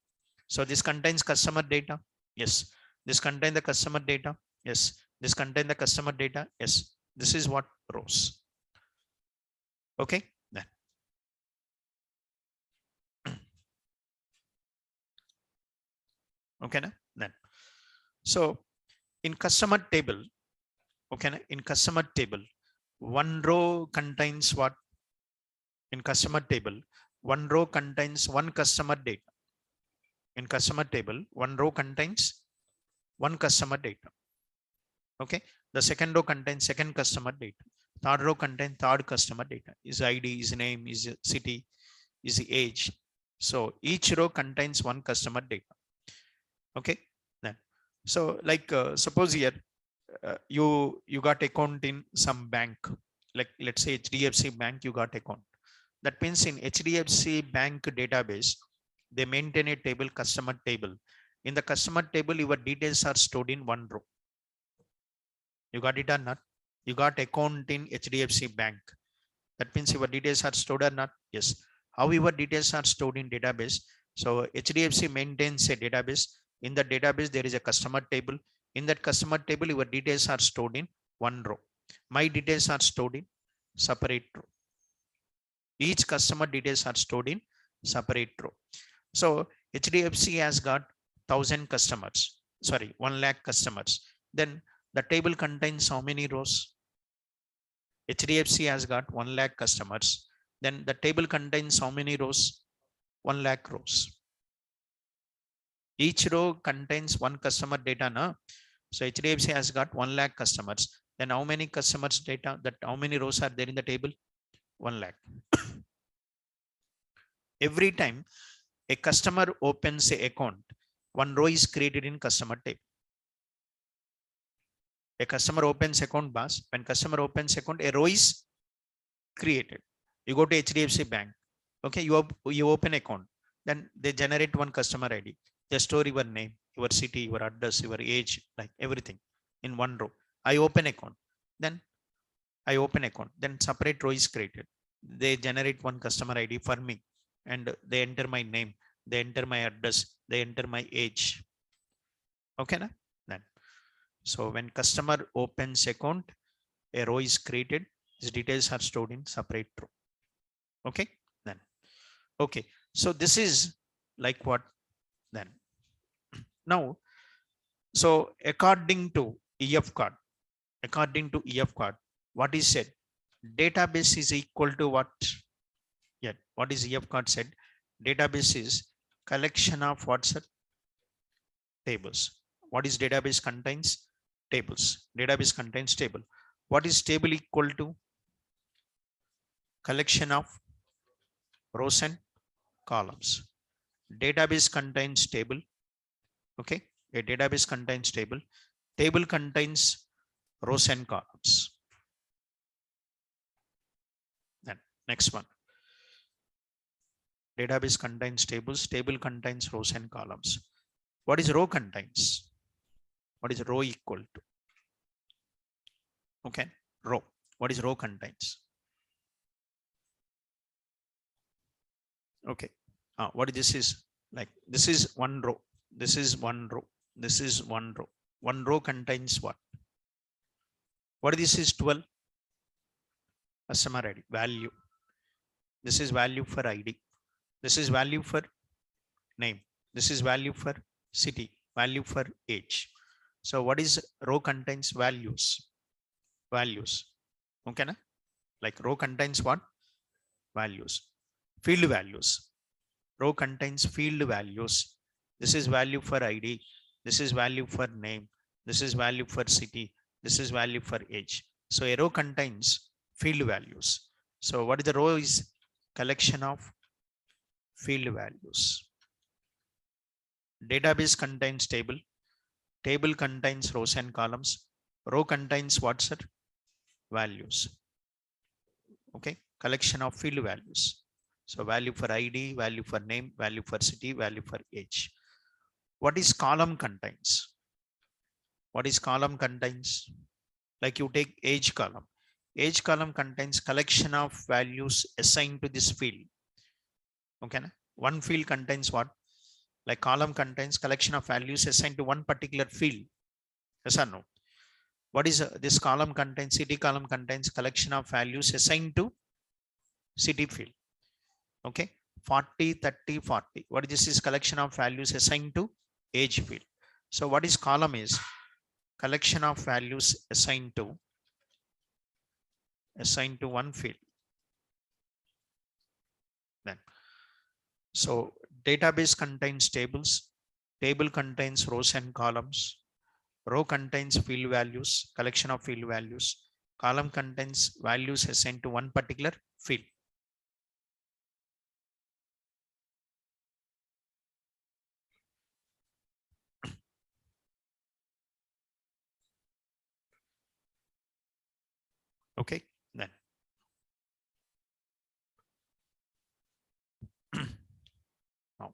So this contains customer data. Yes. This contain the customer data. Yes. This contain the customer data. Yes. This is what rows. Okay. Then. Okay. Then. So in customer table, okay, in customer table, one row contains what? In customer table, one row contains one customer data. In customer table, one row contains one customer data. Okay. The second row contains second customer data. Third row contains third customer data. Is ID, is name, is city, is the age. So each row contains one customer data. Okay. Then, so like suppose here you got account in some bank, like let's say HDFC Bank, you got account. That means in HDFC Bank database, they maintain a table, customer table. In the customer table, your details are stored in one row. You got it or not? You got account in HDFC Bank. That means your details are stored or not? Yes. How your details are stored in database? So HDFC maintains a database. In the database, there is a customer table. In that customer table, your details are stored in one row. My details are stored in separate row. Each customer details are stored in separate row. So HDFC has got 1,000 customers. Sorry, 1 lakh customers. Then the table contains how many rows? HDFC has got 1 lakh customers. Then the table contains how many rows? 1 lakh rows. Each row contains one customer data. Na? So HDFC has got 1 lakh customers. Then how many customers data? That how many rows are there in the table? 1 lakh. Every time a customer opens a account, one row is created in customer table. A customer opens account, boss. When customer opens account, a row is created. You go to HDFC Bank. Okay, you open account. Then they generate one customer ID. They store your name, your city, your address, your age, like everything in one row. I open account. Then I open account. Then separate row is created. They generate one customer ID for me, and they enter my name. They enter my address. They enter my age. Okay, na? Then. So when customer opens account, a row is created. His details are stored in separate row. Okay, then. Okay, so this is like what then. Now, so according to EF card, what is said? Database is equal to what? Yeah, what is EF card said? Database is collection of what's it? Tables. What is database contains? Tables. Database contains table. What is table equal to? Collection of rows and columns. Database contains table. Okay, a database contains table. Table contains rows and columns. Then next one. Database contains tables. Table contains rows and columns. What is row contains? What is row equal to? Okay, row. What is row contains? Okay. What this is like? This is one row. This is one row. This is one row. One row contains what? What this is 12? Customer ID value. This is value for ID. This is value for name. This is value for city. Value for age. So what is row contains values? Values. Okay, na? Like row contains what? Values. Field values. Row contains field values. This is value for ID. This is value for name. This is value for city. This is value for age. So a row contains field values. So what is the row is? Collection of field values. Database contains table. Table contains rows and columns. Row contains what's it? Values. Okay, collection of field values. So value for ID, value for name, value for city, value for age. What is column contains? What is column contains? Like you take age column. Age column contains collection of values assigned to this field. Okay. One field contains what? Like column contains collection of values assigned to one particular field. Yes or no? What is this column contains? City column contains collection of values assigned to city field. Okay. 40, 30, 40. What is this is collection of values assigned to age field. So what is column is collection of values assigned to one field. Then, so database contains tables, table contains rows and columns, row contains field values, collection of field values, column contains values assigned to one particular field. Okay, then. Now,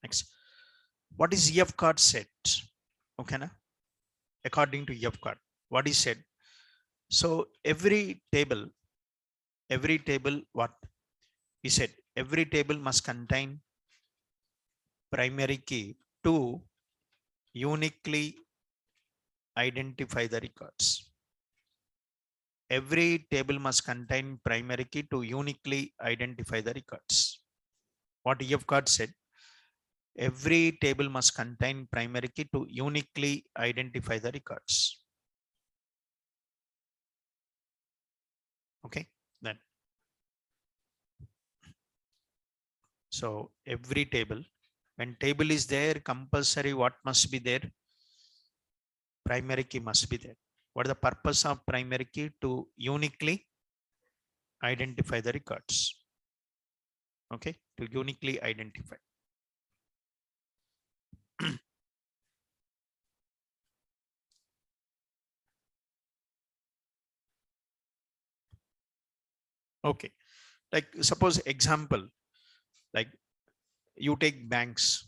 next, what is EF card set? Okay, na? According to EF card, what is said? So every table, what he said, every table must contain primary key to uniquely identify the records. Every table must contain primary key to uniquely identify the records. What EF card said, every table must contain primary key to uniquely identify the records. Okay, then. So every table, when table is there, compulsory what must be there? Primary key must be there. What is the purpose of primary key? To uniquely identify the records. Okay, to uniquely identify. Okay, like suppose example, like you take banks.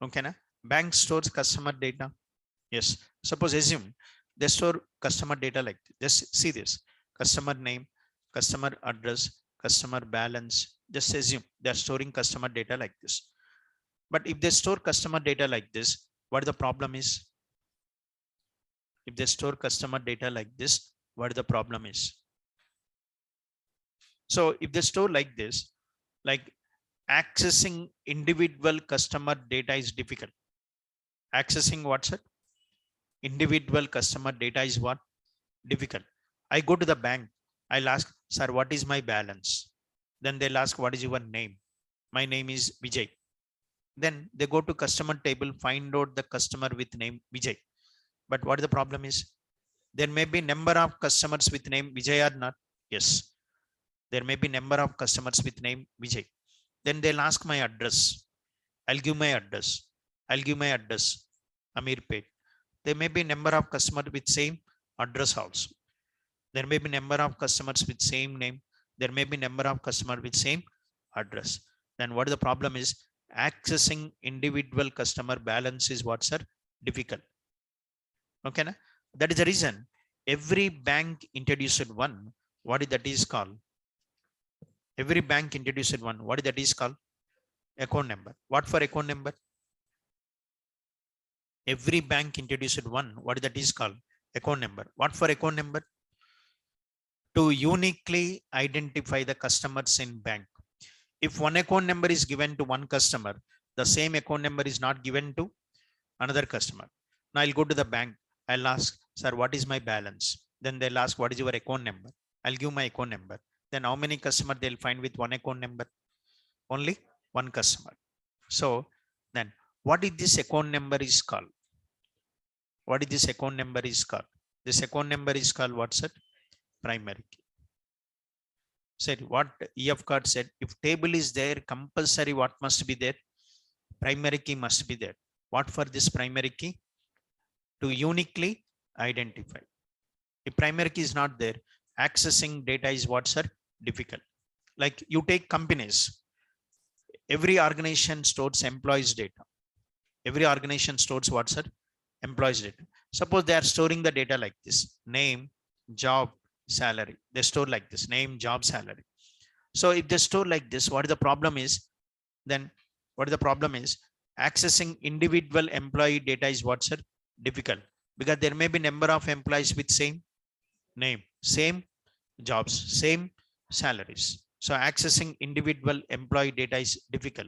Okay, na? Bank stores customer data. Yes, suppose assume they store customer data like this. Just see this: customer name, customer address, customer balance. Just assume they're storing customer data like this. But if they store customer data like this, what the problem is? If they store customer data like this, what the problem is? So if they store like this, like accessing individual customer data is difficult. Accessing what's it? Individual customer data is what? Difficult. I go to the bank. I'll ask, sir, what is my balance? Then they'll ask, what is your name? My name is Vijay. Then they go to customer table, find out the customer with name Vijay. But what the problem is? There may be number of customers with name Vijay or not. Yes. There may be number of customers with name Vijay. Then they'll ask my address. I'll give my address. Amirpet. There may be number of customers with same address also. There may be number of customers with same name. There may be number of customers with same address. Then what the problem is? Accessing individual customer balance is what's difficult. Okay, na? That is the reason every bank introduced one. What is that is called? Every bank introduced one. What is that is called? Account number. What for account number? Every bank introduced one. What is that is called? Account number. What for account number? To uniquely identify the customers in bank. If one account number is given to one customer, the same account number is not given to another customer. Now I'll go to the bank. I'll ask, sir, what is my balance? Then they'll ask, what is your account number? I'll give my account number. Then how many customers they'll find with one account number? Only one customer. So then what is this account number is called? What is this account number is called? This account number is called what's it? Primary key. Said what EF card said, if table is there, compulsory what must be there? Primary key must be there. What for this primary key? To uniquely identify. If primary key is not there, accessing data is what's difficult. Like you take companies, every organization stores employees data. Every organization stores what's employees data. Suppose they are storing the data like this: name, job, salary. They store like this: name, job, salary. So if they store like this, what is the problem is? Then what is the problem is? Accessing individual employee data is what's it? Difficult, because there may be number of employees with same name, same jobs, same salaries. So accessing individual employee data is difficult.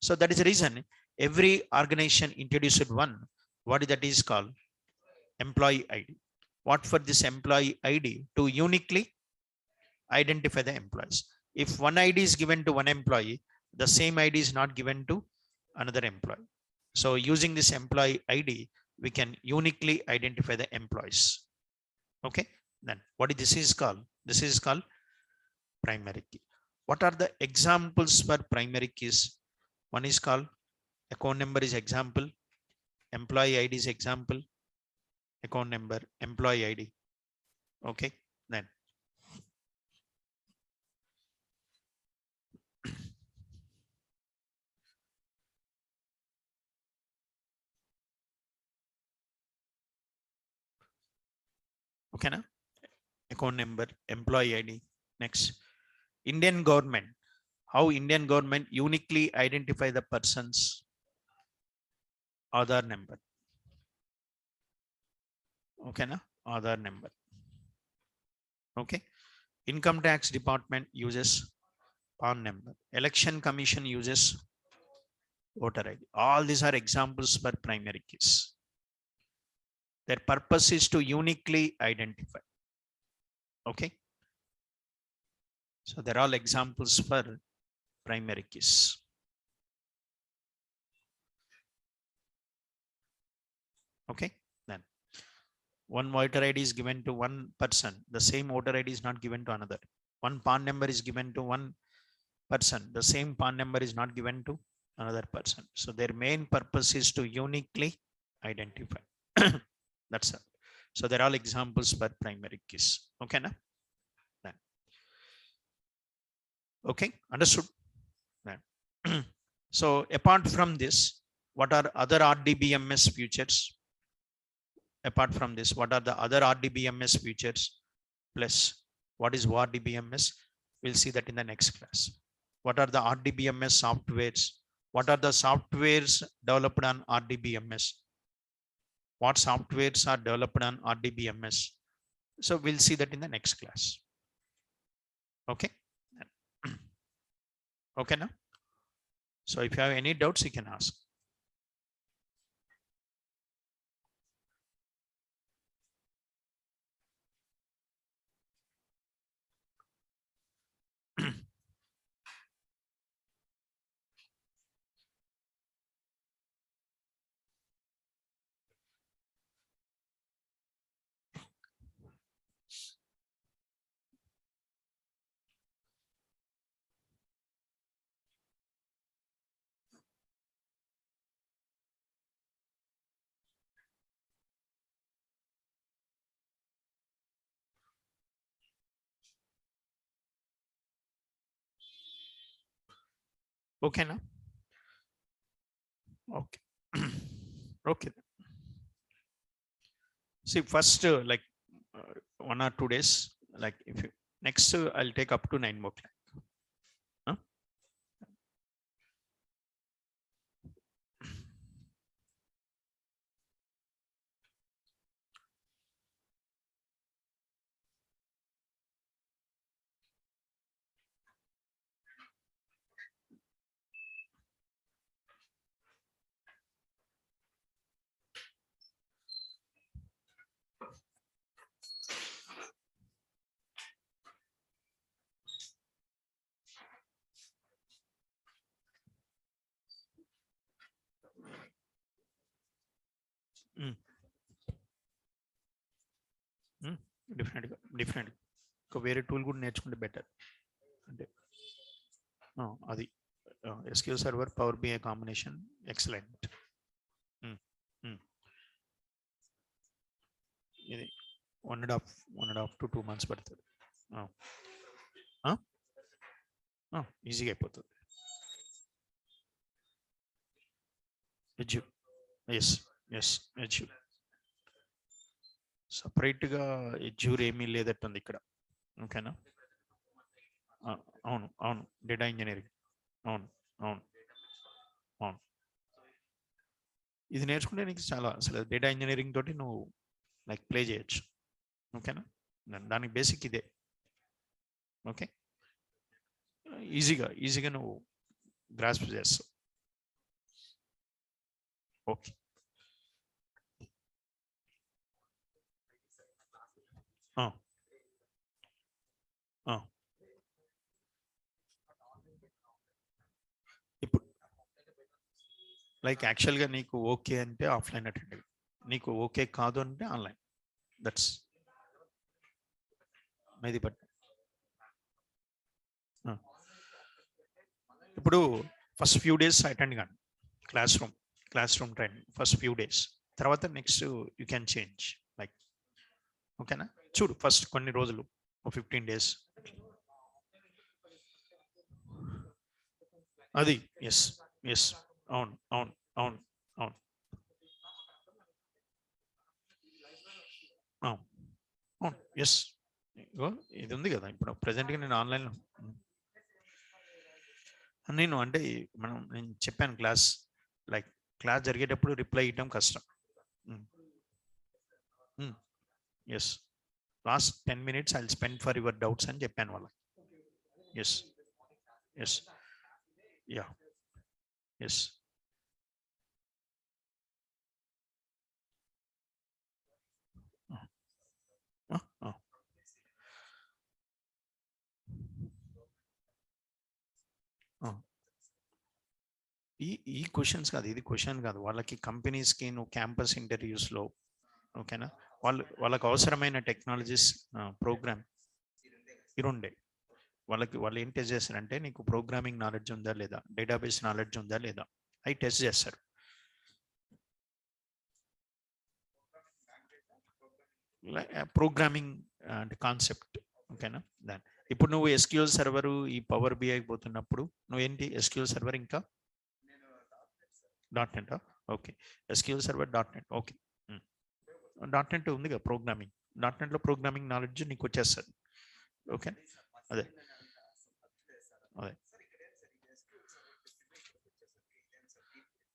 So that is the reason every organization introduced one. What is that is called? Employee ID. What for this employee ID? To uniquely identify the employees. If one ID is given to one employee, the same ID is not given to another employee. So using this employee ID, we can uniquely identify the employees. Okay. Then what this is called? This is called primary key. What are the examples for primary keys? One is called account number is example, employee ID is example, account number, employee ID. Okay. Then okay, na? Account number, employee ID. Next, Indian government. How Indian government uniquely identify the person's Aadhaar number. Okay, na? Aadhaar number. Okay. Income tax department uses PAN number. Election commission uses voter ID. All these are examples for primary keys. Their purpose is to uniquely identify. Okay. So they're all examples for primary keys. Okay. Then one voter ID is given to one person. The same voter ID is not given to another. One PAN number is given to one person. The same PAN number is not given to another person. So their main purpose is to uniquely identify. That's it. So they're all examples for primary keys. Okay, na? Then. Okay, understood. Then. So apart from this, what are other RDBMS features? Apart from this, what are the other RDBMS features? Plus, what is RDBMS? We'll see that in the next class. What are the RDBMS softwares? What are the softwares developed on RDBMS? What softwares are developed on RDBMS? So we'll see that in the next class. Okay. Okay now. So if you have any doubts, you can ask. Okay now. Okay. Okay. See, first, like 1 or 2 days, like if you next, I'll take up to 9 more class. Huh? Different ఒక వేరే tool కూడా నేర్చుకుంటే better. అంటే అది SQL server power BI combination excellent. ఇది 1.5 to 2 months పడుతుంది. ఈజీగా అయిపోతుంది. S S edge. సపరేట్గా ఎజ్యూర్ ఏమీ లేదట్టుంది ఇక్కడ. ఓకేనా? అవును అవును, డేటా ఇంజనీరింగ్. అవును అవును అవును. ఇది నేర్చుకుంటే నీకు చాలా అసలు డేటా ఇంజనీరింగ్ తోటి నువ్వు లైక్ ప్లే చేయొచ్చు. ఓకేనా? దానికి బేసిక్ ఇదే. ఓకే, ఈజీగా నువ్వు గ్రాస్ప్ చేస్తావు. ఓకే. ఆ, ఆ. ఇప్పుడు లైక్ యాక్చువల్గా నీకు ఓకే అంటే ఆఫ్లైన్ అటెండ్, నీకు ఓకే కాదు అంటే ఆన్లైన్. దట్స్ ఇది. బట్ ఇప్పుడు ఫస్ట్ ఫ్యూ డేస్ అటెండ్ కానీ classroom training first few days, తర్వాత next you can change like. ఓకేనా? చూడు ఫస్ట్ కొన్ని రోజులు 15 days. అది ఎస్ ఎస్, అవును అవును అవును అవును అవును అవును ఎస్. ఇది ఉంది కదా ఇప్పుడు ప్రజెంట్గా నేను ఆన్లైన్లో, అంటే నేను చెప్పాను క్లాస్, లైక్ క్లాస్ జరిగేటప్పుడు రిప్లై ఇవ్వడం కష్టం. Yes, last 10 minutes I spend for your doubts అని చెప్పాను వాళ్ళకి. Yes yes, ya, yes. ఈ ఈ క్వశ్చన్స్ కాదు, ఇది క్వశ్చన్ కాదు, వాళ్ళకి కంపెనీస్కి నువ్వు క్యాంపస్ ఇంటర్వ్యూస్లో. ఓకేనా? వాళ్ళకి అవసరమైన టెక్నాలజీస్ ప్రోగ్రామ్ ఇరుండే. వాళ్ళు ఏం టెస్ట్ చేస్తారంటే నీకు ప్రోగ్రామింగ్ నాలెడ్జ్ ఉందా లేదా, డేటాబేస్ నాలెడ్జ్ ఉందా లేదా, అవి టెస్ట్ చేస్తారు. ప్రోగ్రామింగ్ అంటే కాన్సెప్ట్. ఓకేనా? దాని ఇప్పుడు నువ్వు ఎస్క్యూఎల్ సర్వర్ ఈ పవర్ బిఐ పోతున్నప్పుడు నువ్వేంటి ఎస్క్యూఎల్ సర్వర్ ఇంకా .NET. Okay, SQL server .NET. Okay, .NET ఉందిగా ప్రోగ్రామింగ్. .NETలో ప్రోగ్రామింగ్ నాలెడ్జ్ నీకు వచ్చేస్తుంది. ఓకే, అదే అదే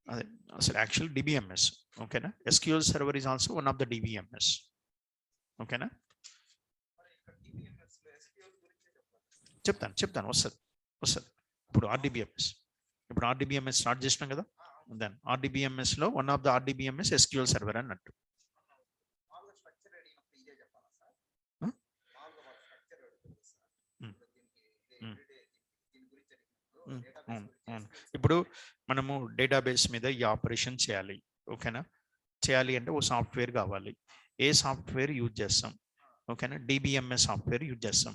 అదే అసలు యాక్చువల్ డిబిఎంఎస్. ఓకేనా? SQL server is also one of the DBMS. ఓకేనా? చెప్తాను వస్తుంది. ఇప్పుడు ఆర్డిబిఎంఎస్ స్టార్ట్ చేసినాం కదా, దెన్ ఆర్డిబిఎంఎస్లో one of the RDBMS SQL server అన్నట్టు. ఇప్పుడు మనము డేటాబేస్ మీద ఈ ఆపరేషన్ చేయాలి. ఓకేనా? చేయాలి అంటే ఓ సాఫ్ట్వేర్ కావాలి. ఏ సాఫ్ట్వేర్ యూజ్ చేస్తాం? ఓకేనా? డిబిఎంఎస్ సాఫ్ట్వేర్ యూజ్ చేస్తాం.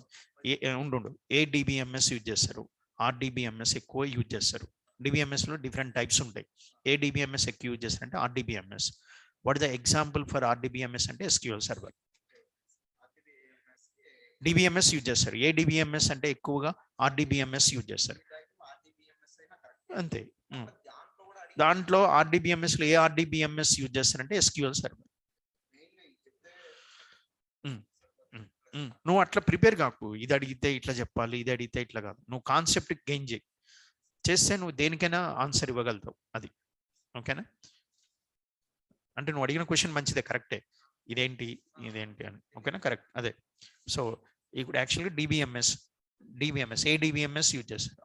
ఉండు, ఏ డిబిఎంఎస్ యూజ్ చేస్తారు? ఆర్డిబిఎంఎస్ ఎక్కువ యూజ్ చేస్తారు. డిబిఎంఎస్లో డిఫరెంట్ టైప్స్ ఉంటాయి. ఏ డిబిఎంఎస్ ఎక్కువ యూజ్ చేస్తారంటే RDBMS. What the example for RDBMS అంటే ఎస్క్యూఎల్ సర్వర్. డిబిఎంఎస్ యూజ్ చేస్తారు. ఏ డిబిఎంఎస్ అంటే ఎక్కువగా ఆర్డిబిఎంఎస్ యూజ్ చేస్తారు. అంతే. దాంట్లో ఆర్డిబిఎంఎస్లో ఏ ఆర్డిబిఎంఎస్ యూజ్ చేస్తారంటే ఎస్క్యూఎల్ సర్వర్. నువ్వు అట్లా ప్రిపేర్ కాకు, ఇది అడిగితే ఇట్లా చెప్పాలి, ఇది అడిగితే ఇట్లా కాదు. నువ్వు కాన్సెప్ట్ గెయిన్ చేస్తే నువ్వు దేనికైనా ఆన్సర్ ఇవ్వగలుగుతావు. అది. ఓకేనా? అంటే నువ్వు అడిగిన క్వశ్చన్ మంచిదే, కరెక్టే, ఇదేంటి అని. ఓకేనా? కరెక్ట్, అదే. సో ఇప్పుడు యాక్చువల్గా డిబిఎంఎస్ ఏ డిబిఎంఎస్ యూజ్ చేస్తారు?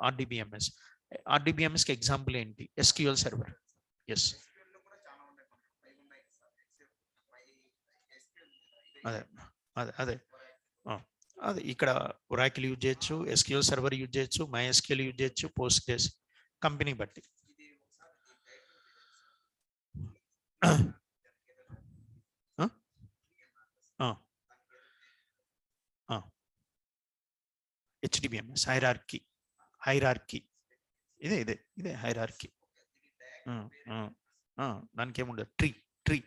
ఆర్డిబిఎంఎస్కి ఎగ్జాంపుల్ ఏంటి? SQL server. ఎస్, అదే అదే అదే అదే ఇక్కడ ఒరాకిల్ యూజ్ చేయొచ్చు, ఎస్క్యూఎల్ సర్వర్ యూజ్ చేయొచ్చు, MySQL యూజ్ చేయొచ్చు, పోస్ట్గ్రెస్, కంపెనీ బట్టి. హెచ్డిబిఎంఎస్ హైరార్కీ ఇదే హైరార్కీ. దానికి ఏముండదు, ట్రీ.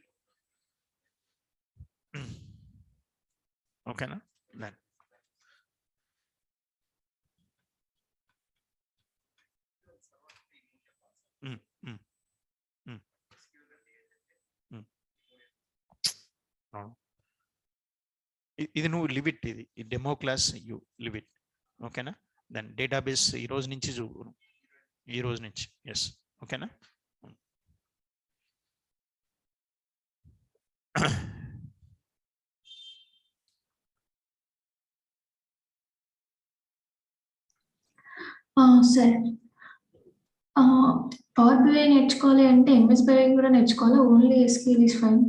ఓకేనా? ఇది నువ్వు లివ్ ఇట్, ఇది ఈ demo class you live it. ఓకేనా? దెన్ డేటాబేస్ ఈ రోజు నుంచి చూడు, ఈ రోజు నుంచి. ఎస్, ఓకేనా? సరే. పవర్ బిఐ నేర్చుకోవాలి అంటే ఎంఎస్ బిఐ కూడా నేర్చుకోవాలా? Only SQL is fine.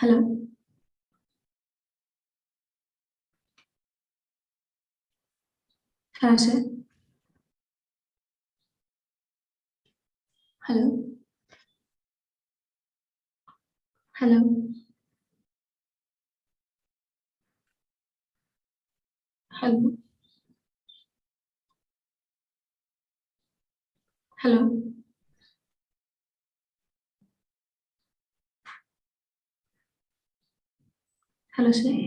Hello, hello sir. Hello, hello, hello, hello, hello sir.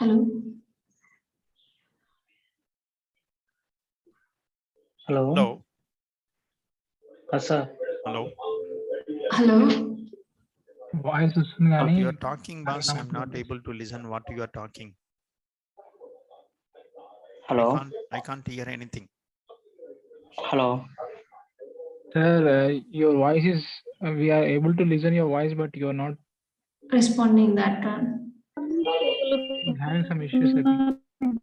Hello, hello hello, sir. Hello. Hello, voice వస్తుంది కానీ You are talking, boss. I'm not able to listen what you are talking. Hello I can't hear anything. Hello sir, your voice is we are able to listen your voice, but you are not responding that one. having some issues, I think.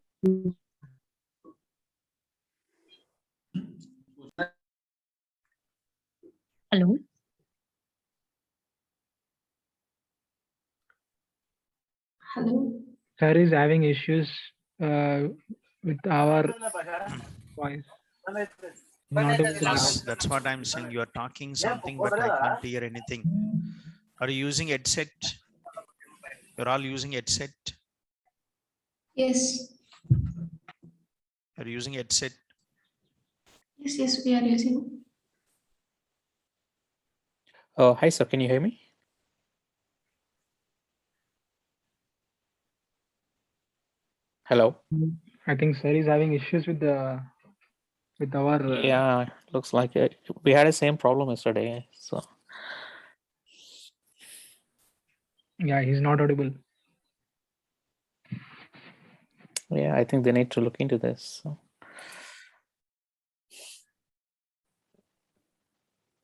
Hello. Hello. Sir is having issues with our voice. Not able to Boss, listen. that's what I'm saying. You are talking something, but I can't hear anything. Are you using headset? You're all using headset? Yes. Are you using headset? Yes, we are using. Hi, sir. Can you hear me? Hello. I think sir is having issues with our. Yeah, looks like it. We had the same problem yesterday. So Yeah, he's not audible. yeah, I think they need to look into this. So.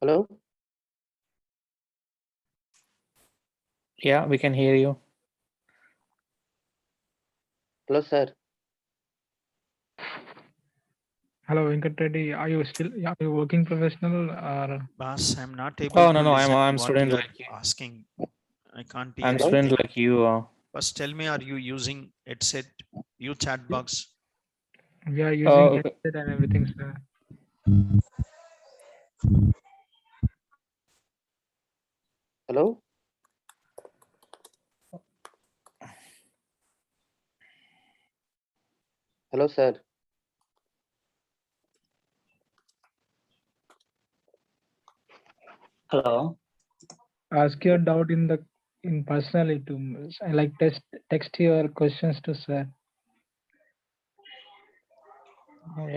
Hello? Yeah, we can hear you. Hello, sir. Hello, Venkat Reddy. Are you working professional or? Boss, I'm not able Oh to no, listen I'm what student you are like you. asking. I can't I'm hear student anything. like you. First, tell me, are you using headset? You chat box? We are using okay. headset and everything, sir. Hello? Hello, sir. Hello. Ask your doubt in personally to like text your questions to sir.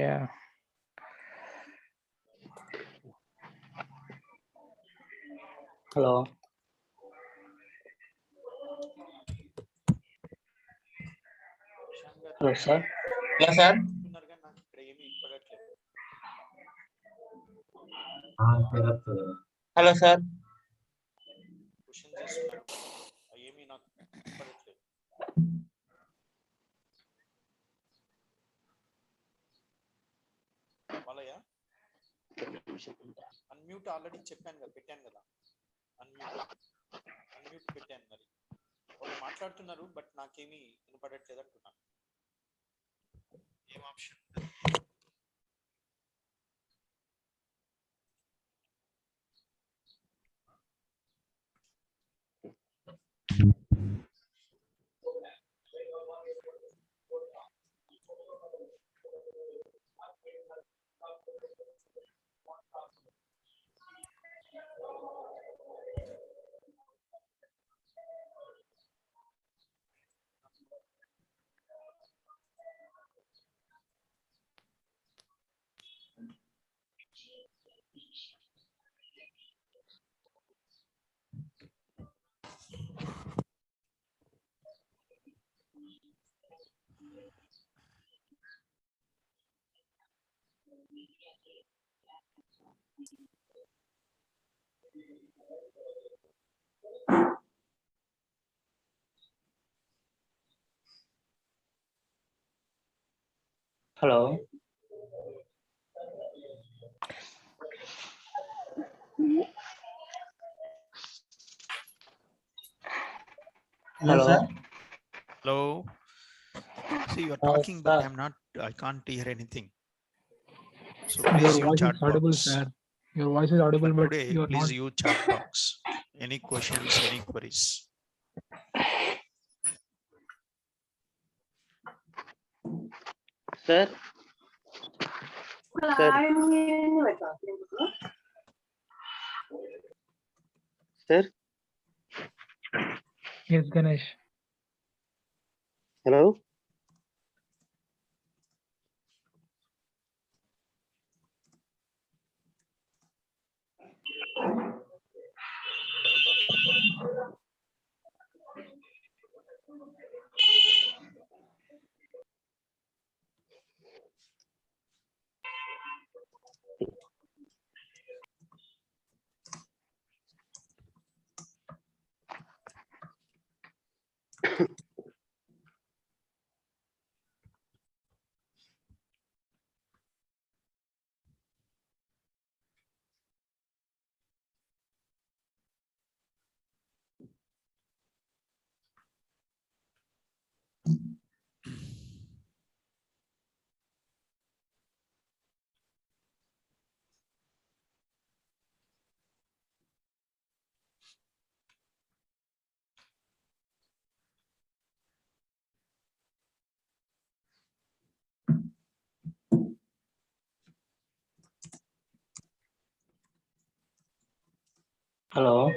Yeah. Hello. Hello, sir. Yes, sir. Hello, sir. Unmute already చెప్పాను కదా, పెట్టాను కదా. Unmute పెట్టాను. మరి వాళ్ళు మాట్లాడుతున్నారు but నాకేమీ వినపడట్లేదు అంటున్నాను. ఏం option? Hello. Hello. Hello. See, you're Oh, talking, but sir. I can't hear anything. So Your please use voice chat is audible, box. sir. Your voice is audible, For but today, you are please not. use chat box. Any questions, any queries? Sir. Sir. Sir. Yes, Ganesh. Hello. Hello.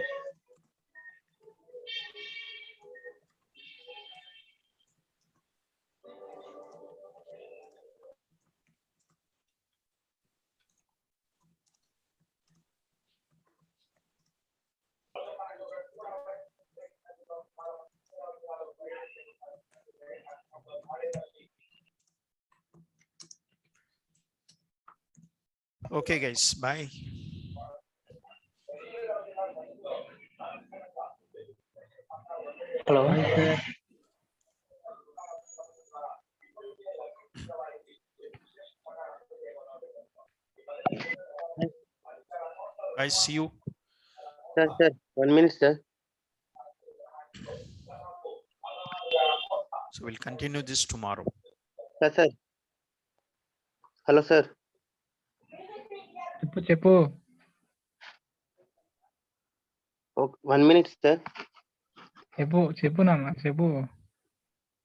Okay, guys, bye. Hello. Hi, sir. Guys, see you. Sir. Sir. 1 minute, sir. So we'll continue this tomorrow. Sir. Sir. Hello, sir. చెప్పు. Okay. 1 minute, sir. చెప్పు నాన్న చెప్పు.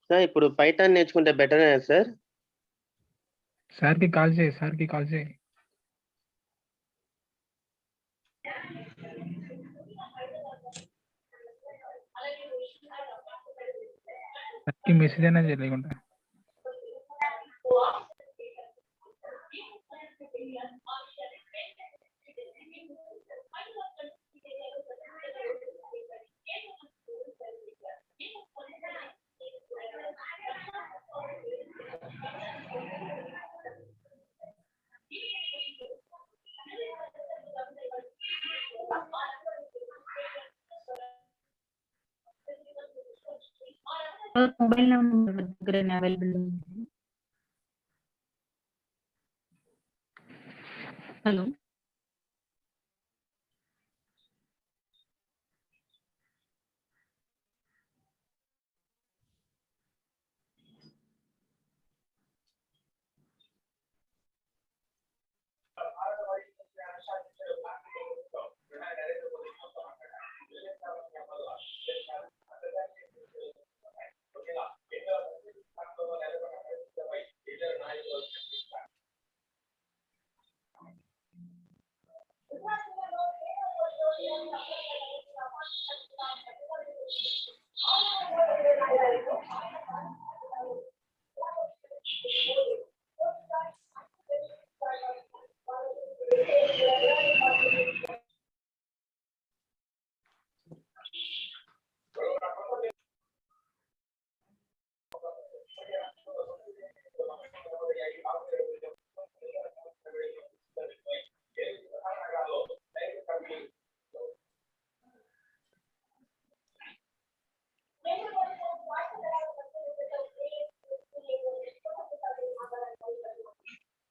Sir ఇప్పుడు Python నేర్చుకుంటే better sir. సార్కి call చేయి. సార్కి message అయినా చేయలేకుండా. మొబైల్ నంబర్ దగ్గర అవైలబుల్ ఉంది. హలో.